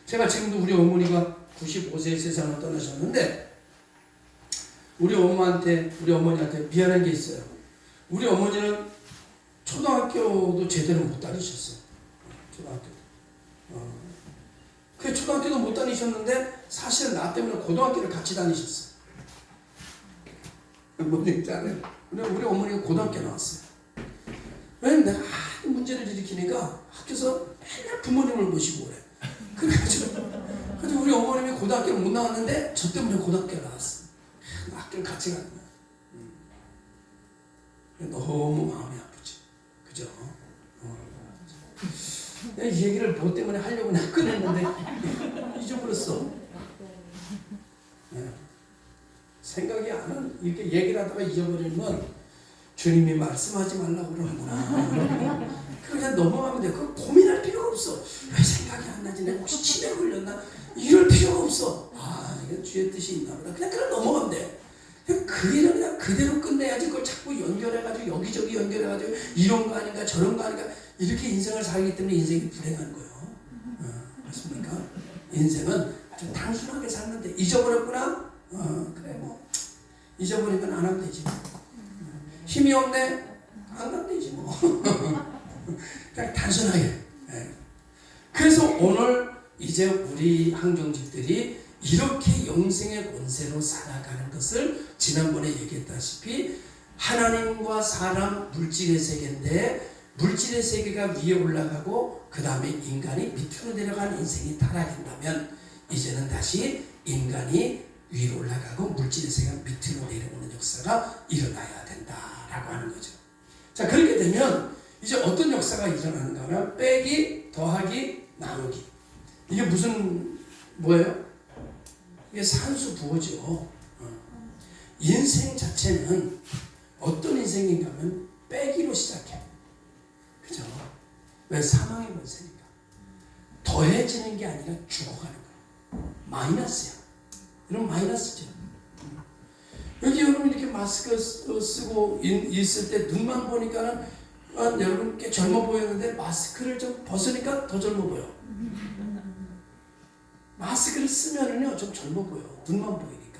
제가 지금도 우리 어머니가 95세에 세상을 떠나셨는데 우리 어머니한테 미안한 게 있어요. 우리 어머니는 초등학교도 제대로 못 다니셨어요. 그 초등학교도 못 다니셨는데 사실은 나 때문에 고등학교를 같이 다니셨어요. 뭔지 알아요? 우리 어머니가 고등학교 나왔어요. 왜냐면 내가 문제를 일으키니까 학교에서 맨날 부모님을 모시고 그래. 그래가지고 우리 어머님이 고등학교를 못 나왔는데 저 때문에 고등학교에 나왔어. 학교를 같이 가는 거야. 너무 마음이 아프지. 그죠? 내가 이 얘기를 뭐 때문에 하려고 내가 꺼냈는데 잊어버렸어. 생각이 안 하는, 이렇게 얘기를 하다가 잊어버리면 주님이 말씀하지 말라고 그러는구나. 그냥 넘어가면 돼. 그거 고민할 필요가 없어. 왜 생각이 안 나지? 내가 혹시 치매 걸렸나? 이럴 필요가 없어. 이게 주의 뜻이 있나 보다. 그냥 넘어가면 돼. 그 일은 그냥 그대로 끝내야지. 그걸 자꾸 연결해가지고 여기저기 연결해가지고 이런 거 아닌가 저런 거 아닌가 이렇게 인생을 살기 때문에 인생이 불행한 거예요. 맞습니까? 인생은 아주 단순하게 살면 돼. 잊어버렸구나? 그래 뭐 잊어버리면 안 하면 되지. 힘이 없네? 안 하면 되지 뭐. 그냥 단순하게. 그래서 오늘 이제 우리 항정직들이 이렇게 영생의 권세로 살아가는 것을 지난번에 얘기했다시피 하나님과 사람 물질의 세계인데 물질의 세계가 위에 올라가고 그 다음에 인간이 밑으로 내려가는 인생이 타락한다면 이제는 다시 인간이 위로 올라가고 물질의 세계가 밑으로 내려오는 역사가 일어나야 된다라고 하는 거죠. 자, 그렇게 되면 이제 어떤 역사가 일어나는가 하면 빼기, 더하기, 나누기. 이게 무슨 뭐예요? 이게 산수 부호죠. 인생 자체는 어떤 인생인가 하면 빼기로 시작해. 그죠? 왜? 사망의 권세니까. 더해지는 게 아니라 죽어가는 거예요. 마이너스야. 이런 마이너스죠. 여기 여러분 이렇게 마스크 쓰고 있을 때 눈만 보니까는 여러분 꽤 젊어 보였는데 마스크를 좀 벗으니까 더 젊어 보여. 마스크를 쓰면은요 좀 젊어 보여. 눈만 보이니까.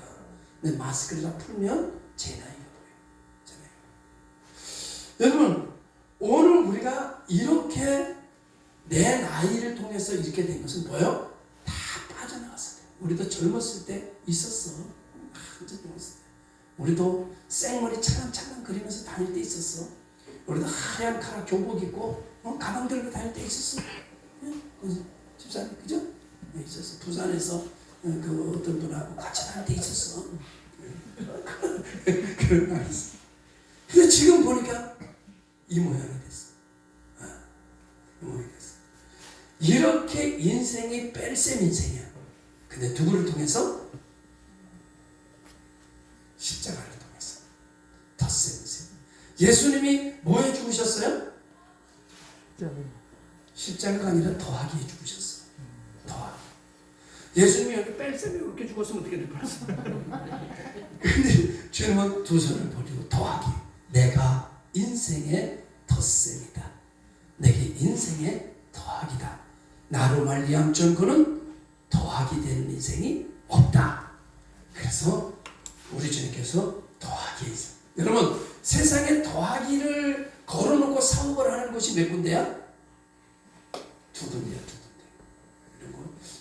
근데 마스크를 다 풀면 제 나이가 보여. 제 나이가. 여러분 오늘 우리가 이렇게 내 나이를 통해서 이렇게 된 것은 뭐예요? 다 빠져나갔을 때. 우리도 젊었을 때 있었어. 완전 젊었을 때. 우리도 생머리 찰랑찰랑 그리면서 다닐 때 있었어. 우리도 하얀 카라 교복 입고 가방 들고 다닐 때 있었어. 집사님 그죠? 있었어. 부산에서 그 어떤 분하고 같이 다닐 때 있었어. 그런 날 있어. 근데 지금 보니까 이 모양이 됐어. 이 모양이 됐어. 이렇게 인생이 뺄셈 인생이야. 근데 누구를 통해서? 십자가를 통해서. 덧셈 인생. 예수님이 뭐 해 죽으셨어요? 십자가가 아니라 더하기 해 죽으셨어. 더하기. 예수님이 여기 뺄셈이 이렇게 죽었으면 어떻게 될 뻔했어. 근데 주님은 두 손을 벌리고 더하기. 내가 인생의 덧셈이다. 내게 인생의 더하기다. 나로 말미암 그는 더하기 되는 인생이 없다. 그래서 우리 주님께서 더하기. 여러분 세상에 더하기를 걸어놓고 사업을 하는 곳이 몇 군데야? 두 군데야, 두 군데.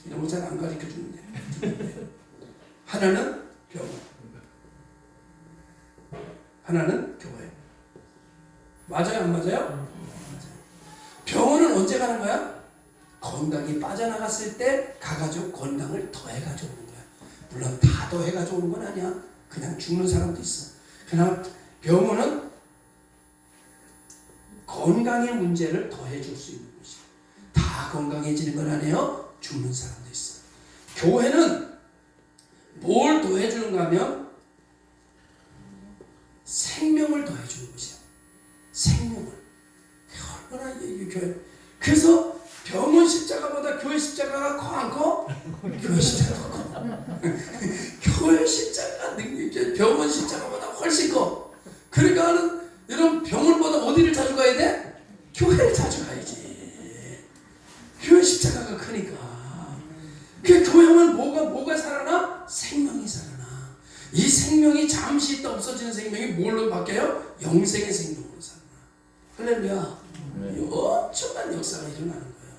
이런 거 잘 안 가르쳐 주는데. 두 군데. 하나는 병원, 하나는 교회. 맞아요, 안 맞아요? 맞아요. 병원은 언제 가는 거야? 건강이 빠져나갔을 때 가가지고 건강을 더해가지고 오는 거야. 물론 다 더해가지고 오는 건 아니야. 그냥 죽는 사람도 있어. 그러나 병원은 건강의 문제를 더해줄 수 있는 곳이야. 다 건강해지는 건 아니에요. 죽는 사람도 있어. 교회는 뭘 더해주는가 하면 생명을 더해주는 곳이야. 생명을. 얼마나 이 교회. 그래서 병원 십자가보다 교회 십자가가 커 안 커? 교회 십자가가 커. 교회 십자가 능력이 병원 십자가보다 훨씬 커. 그러니까 이런 병원보다 어디를 자주 가야 돼? 교회를 자주 가야지. 교회 십자가가 크니까. 그 교회는 뭐가 살아나? 생명이 살아나. 이 생명이 잠시 있다 없어지는 생명이 뭘로 바뀌어요? 영생의 생명으로 살아나. 할렐루야. 엄청난 역사가 일어나는 거예요.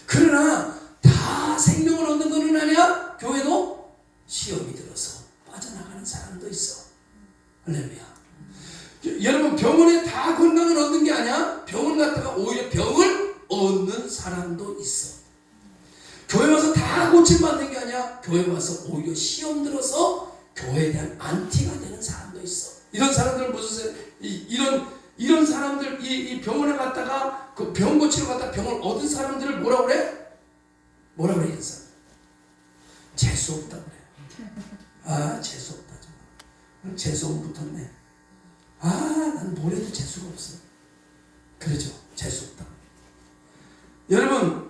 그러나 다 생명을 얻는 것은 아니야. 교회도 시험이 들어서 빠져나가는 사람도 있어. 할렐루야. 여러분 병원에 다 건강을 얻는 게 아니야. 병원 갔다가 오히려 병을 얻는 사람도 있어. 교회 와서 다 고침받는 게 아니야. 교회 와서 오히려 시험 들어서 교회에 대한 안티가 되는 사람도 있어. 이런 사람들은 무슨 이런 사람들 이 병원에 갔다가 그 병 고치러 갔다가 병을 얻은 사람들을 뭐라 그래? 뭐라 그래 이런 사람? 재수 없다 그래. 아 재수 없다 정말. 재수 붙었네. 난 뭘 해도 재수가 없어. 그러죠. 재수 없다. 여러분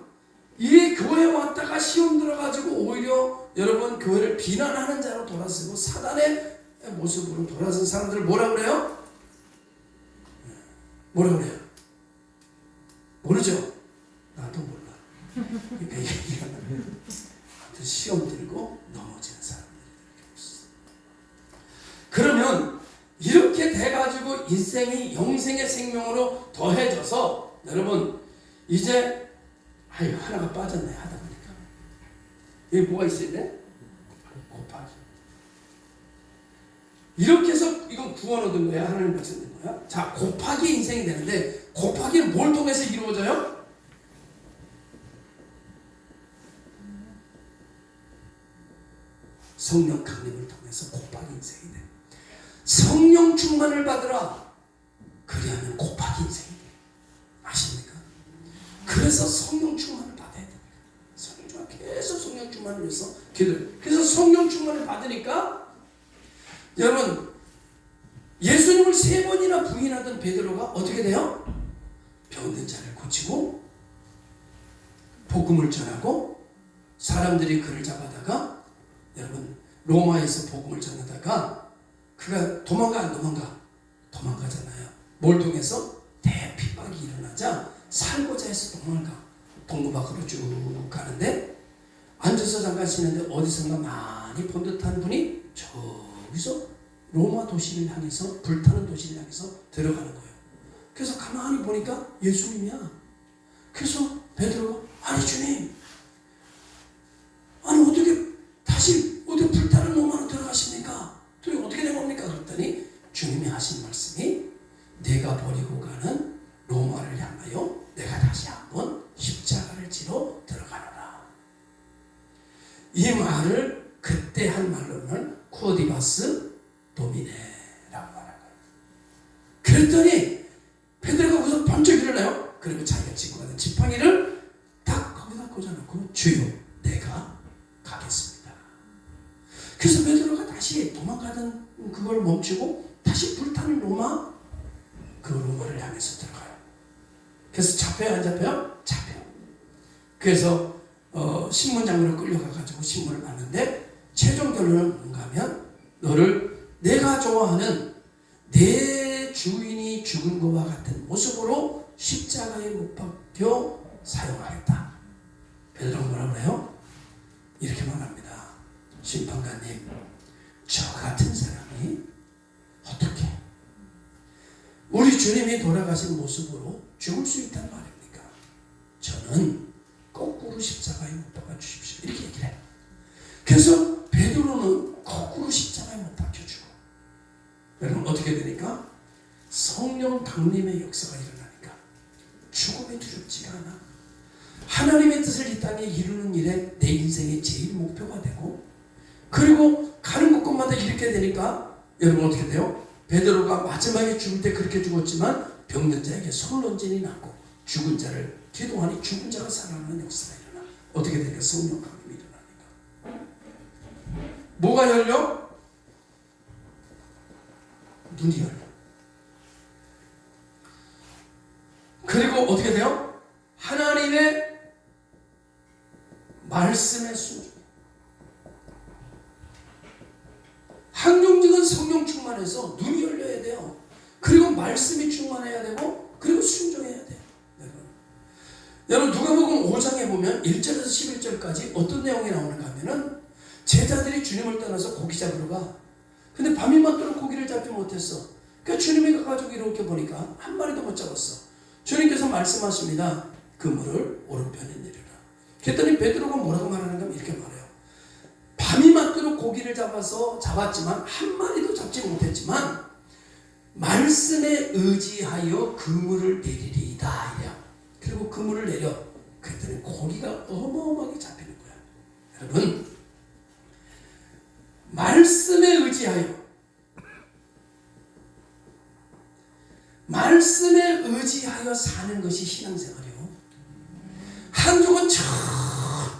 이 교회 왔다가 시험 들어가지고 오히려 여러분 교회를 비난하는 자로 돌아서고 사단의 모습으로 돌아선 사람들을 뭐라 그래요? 뭐라 그래요? 모르죠? 나도 몰라. 그러니까 얘기하면 시험 들고 넘어지는 사람들이 있어. 그러면 이렇게 돼가지고 인생이 영생의 생명으로 더해져서 여러분 이제 하나가 빠졌네 하다 보니까 여기 뭐가 있어야 돼? 곱하기. 이렇게 해서 이건 구원 얻은 거야. 하나님 백성된 거야. 자 곱하기 인생이 되는데 곱하기는 뭘 통해서 이루어져요? 성령 강림을 통해서 곱하기 인생이 돼. 성령 충만을 받으라. 그리하면 곱하기 인생이 돼. 아십니까? 그래서 성령 충만을 받아야 돼. 성령 충만 계속 성령 충만을 위해서 기도해. 그래서 성령 충만을 받으니까 여러분 예수님을 3번이나 부인하던 베드로가 어떻게 돼요? 병든 자를 고치고 복음을 전하고 사람들이 그를 잡아다가 여러분 로마에서 복음을 전하다가 그가 도망가 안 도망가? 도망가잖아요. 뭘 통해서? 대핍박이 일어나자 살고자 해서 도망가. 동부 밖으로 쭉 가는데 앉아서 잠깐 쉬는데 어디선가 많이 번듯한 분이 저기서 로마 도시를 향해서 불타는 도시를 향해서 들어가는 거예요. 그래서 가만히 보니까 예수님이야. 그래서 베드로가 아니 주님, 아니 어떻게 다시 어디 불타는 로마로 들어가십니까? 도대체 어떻게 된 겁니까? 그랬더니 주님이 하신 말씀이 내가 버리고 가는 로마를 향하여 내가 다시 한번 십자가를 지러 들어가노라. 이 말을 그때 한 말로는 쿠오디바스 도미네라고 말하는 거예요. 그랬더니 베드로가 거기서 번쩍 일어나요. 그리고 자기가 지고 가는 지팡이를 딱 거기다 꽂아놓고 주여 내가 가겠습니다. 그래서 베드로가 다시 도망가던 그걸 멈추고 다시 불타는 로마, 그 로마를 향해서 들어가요. 그래서 잡혀요 안 잡혀요? 잡혀요. 그래서 신문장으로 끌려가가지고 신문을 봤는데 최종 결론은 뭔가 하면 너를 내가 좋아하는 내 주인이 죽은 것과 같은 모습으로 십자가에 못 박혀 사용하겠다. 베드로가 뭐라고 해요? 이렇게 말합니다. 심판관님, 저 같은 사람이 어떻게 우리 주님이 돌아가신 모습으로 죽을 수 있단 말입니까? 저는 거꾸로 십자가에 못 박아 주십시오. 이렇게 얘기를 해요. 그래서 베드로는 거꾸로 십자가에 못 박혀 죽어. 여러분 어떻게 되니까? 성령 강림의 역사가 일어나니까 죽음이 두렵지가 않아. 하나님의 뜻을 이 땅에 이루는 일에 내 인생의 제일 목표가 되고, 그리고 가는 곳곳마다 이렇게 되니까 여러분 어떻게 돼요? 베드로가 마지막에 죽을 때 그렇게 죽었지만 병든 자에게 솔론진이 났고 죽은 자를 기도하니 죽은 자가 살아나는 역사가 일어나. 어떻게 되니까? 성령 강림이 일어나니까 뭐가 열려? 눈이 열려. 그리고 어떻게 돼요? 하나님의 말씀에 순종해. 항종직은 성령 충만해서 눈이 열려야 돼요. 그리고 말씀이 충만해야 되고, 그리고 순종해야 돼요. 여러분 누가복음 5장에 보면 1절에서 11절까지 어떤 내용이 나오는가 하면은 제자들이 주님을 떠나서 고기 잡으러 가. 근데 밤이 맞도록 고기를 잡지 못했어. 그러니까 주님이 가가지고 이렇게 보니까 한 마리도 못 잡았어. 주님께서 말씀하십니다. 그물을 오른편에 내려라. 그랬더니 베드로가 뭐라고 말하는가 하면 이렇게 말해요. 밤이 맞도록 고기를 잡았지만 한 마리도 잡지 못했지만 말씀에 의지하여 그물을 내리리이다 이래요. 그리고 그물을 내려. 그랬더니 고기가 어마어마하게 잡히는 거야. 여러분 말씀에 의지하여 사는 것이 신앙생활이에요. 한쪽은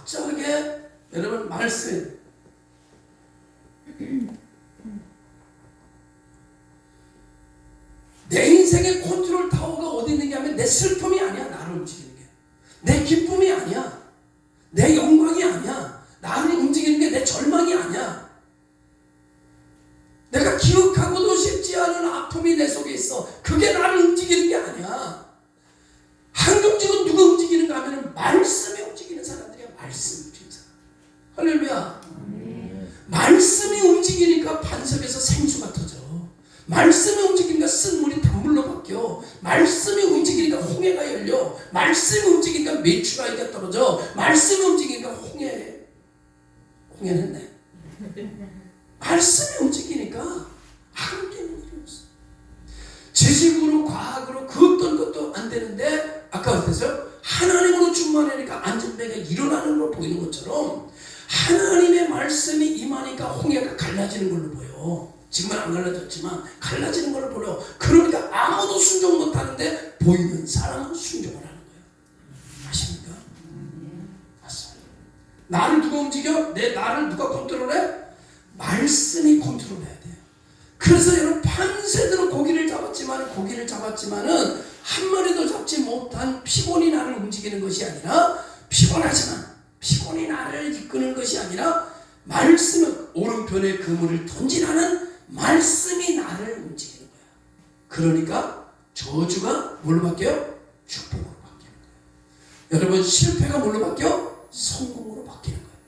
철저하게 여러분 말씀, 내 인생의 컨트롤 타워가 어디 있느냐 하면 내 슬픔이 아니야. 나를 움직이는 게 내 기쁨이 아니야. 내 영광이 아니야. 나를 움직이는 게 내 절망이 아니야. 내가 기억하고도 싶지 않은 아픔이 내 속에 있어. 그게 나를 움직이는 게 아니야. 항종직은 누가 움직이는가 하면 말씀이 움직이는 사람들이야. 말씀이 움직이는 사람. 할렐루야. 말씀이 움직이니까 반석에서 생수가 터져. 말씀이 움직이니까 쓴물이 단물로 바뀌어. 말씀이 움직이니까 홍해가 열려. 말씀이 움직이니까 메추라기가 떨어져. 말씀이 움직이니까 홍해는 네. 말씀이 움직이니까 안 되는 일이 없어. 지식으로 과학으로 그 어떤 것도 안 되는데 아까 어땠어요? 하나님으로 충만하니까 안전배가 일어나는 걸 보이는 것처럼 하나님의 말씀이 임하니까 홍해가 갈라지는 걸로 보여. 지금은 안 갈라졌지만 갈라지는 걸로 보여. 그러니까 아무도 순종 못하는데 보이는 사람은 순종을 하는 거예요. 아십니까? 맞습니다. 나를 누가 움직여? 나를 누가 컨트롤해? 말씀이 컨트롤해야 돼요. 그래서 여러분 밤새도록 고기를 잡았지만은 한 마리도 잡지 못한 피곤이 나를 움직이는 것이 아니라 피곤이 나를 이끄는 것이 아니라 말씀은 오른편에 그물을 던지라는 말씀이 나를 움직이는 거야. 그러니까 저주가 뭘로 바뀌어요? 축복으로 바뀌는 거예요. 여러분 실패가 뭘로 바뀌어? 성공으로 바뀌는 거예요.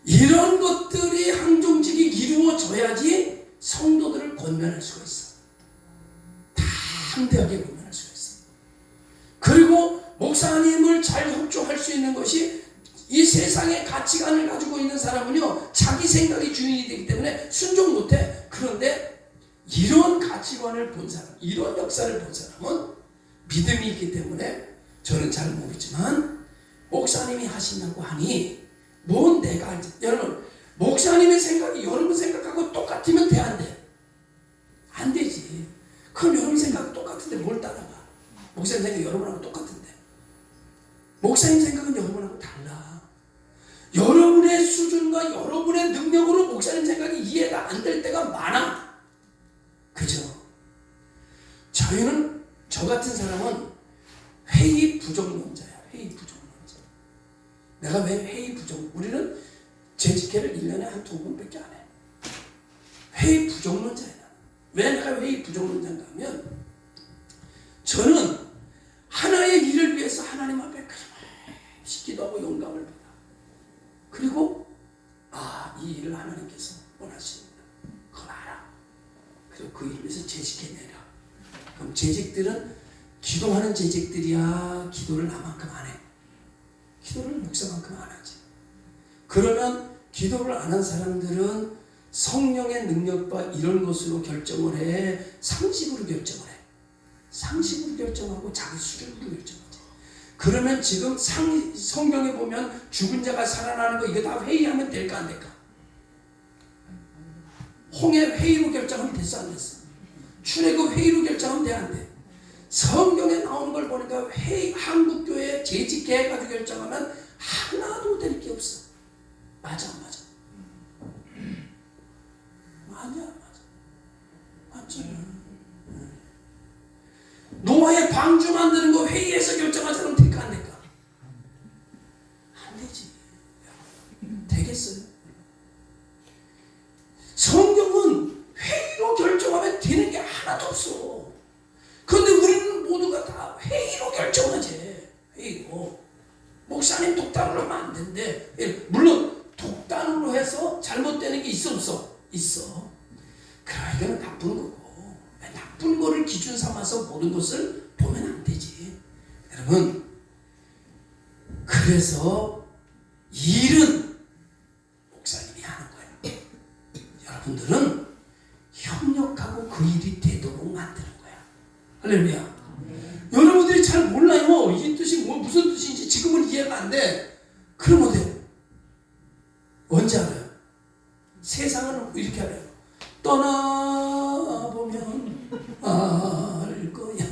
이런 것들이 항종직이 이루어져야지 성도들을 권면할 수가 있어. 담대하게 권면할 수가 있어. 그리고 목사님을 잘 협조할 수 있는 것이 이 세상의 가치관을 가지고 있는 사람은요, 자기 생각이 주인이 되기 때문에 순종 못해. 그런데 이런 가치관을 본 사람, 이런 역사를 본 사람은 믿음이 있기 때문에 저는 잘 모르지만 목사님이 하신다고 하니 뭔 내가 알지. 여러분, 목사님의 생각이 여러분 생각하고 똑같으면 돼, 안 돼? 안 되지. 그럼 여러분 생각이 똑같은데 뭘 따라가? 목사님 생각이 여러분하고 똑같은데. 목사님 생각은 여러분하고 달라. 여러분의 수준과 여러분의 능력으로 목사님 생각이 이해가 안 될 때가 많아. 그죠? 저희는, 저 같은 사람은 회의 부정론자야. 회의 부정론자. 내가 왜 회의 부정, 우리는 재직회를 1년에 한 2번밖에 안 해. 회의 부정론자야. 왜 내가 회의 부정론자인가 하면, 저는 하나의 일을 위해서 하나님 앞에 기도하고 영감을 받아. 그리고 이 일을 하나님께서 원하십니다. 그걸 알아. 그리고 그 일을 위해서 재직해내라. 그럼 재직들은 기도하는 재직들이야, 기도를 나만큼 안 해. 기도를 목사만큼 안 하지. 그러면 기도를 안 한 사람들은 성령의 능력과 이런 것으로 결정을 해. 상식으로 결정을 해. 상식으로 결정하고 자기 수준으로 결정하지. 그러면 지금 성경에 보면 죽은 자가 살아나는 거 이거 다 회의하면 될까 안 될까? 홍해 회의로 결정하면 됐어 안 됐어? 출애굽 회의로 결정하면 돼 안 돼? 성경에 나오는 걸 보니까 회의, 한국교회 재직회 해가지고 결정하면 하나도 될 게 없어. 맞아 안 맞아? 맞아. 노아의 방주 만드는 거 회의에서 결정하자면 될까 안 될까? 안 되지. 되겠어요? 성경은 회의로 결정하면 되는 게 하나도 없어. 그런데 우리는 모두가 다 회의로 결정하지. 회의로. 목사님 독단으로 하면 안 된대. 물론 독단으로 해서 잘못되는 게 있어 없어? 있어. 그러니까 이거는 나쁜 거고. 나쁜 거를 기준 삼아서 모든 것을 보면 안 되지. 여러분, 그래서 일은 목사님이 하는 거예요. 여러분들은 협력하고 그 일이 되도록 만드는 거야. 할렐루야. 여러분들이 잘 몰라요. 이 뜻이 무슨 뜻인지 지금은 이해가 안 돼. 그럼 어때요? 언제 알아요? 세상은 이렇게 알아요. 떠나보면 알 거야.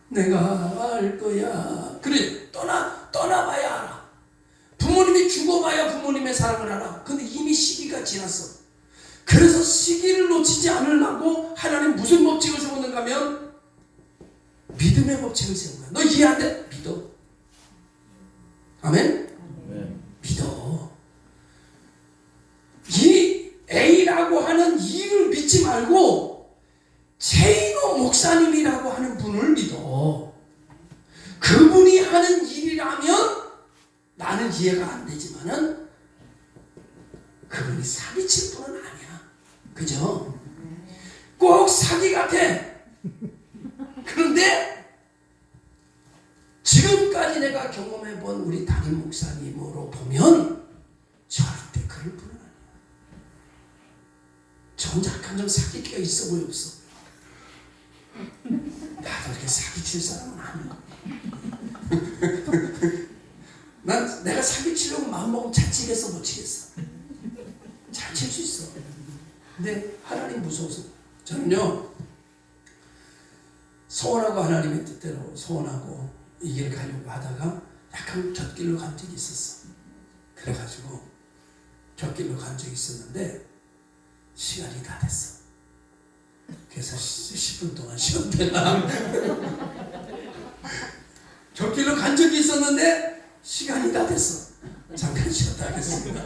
내가 알 거야. 그래, 떠나봐야 알아. 부모님이 죽어봐야 부모님의 사랑을 알아. 근데 이미 시기가 지났어. 그래서 시기를 놓치지 않으려고 하나님 무슨 법칙을 세우는가 하면 믿음의 법칙을 세운 거야. 너 이해 안 돼? 믿어. 아멘? 네. 믿어. 이 A라고 하는 이를 믿지 말고 제이노 목사님이라고 하는 분을 믿어. 그분이 하는 일이라면 나는 이해가 안 되지만은 그분이 사기칠 분은 아니야. 그죠? 꼭 사기 같아. 그런데 지금까지 내가 경험해본 우리 담임 목사님으로 보면 절대 그럴 분은 아니야. 전 약간 좀 사기기가 있어 보여 없어? 나도 이렇게 사기칠 사람은 아니야. 난 내가 사기치려고 마음먹으면 잘 치겠어 못 치겠어? 잘 칠 수 있어. 근데 하나님 무서워서 저는요 소원하고 하나님의 뜻대로 소원하고 이 길을 가려고 하다가 약간 곁길로 간 적이 있었어. 그래가지고 곁길로 간 적이 있었는데 시간이 다 됐어. 그래서 10분 동안 쉬었대나. 곁길로 간 적이 있었는데 시간이 다 됐어. 잠깐 쉬었다 하겠습니다.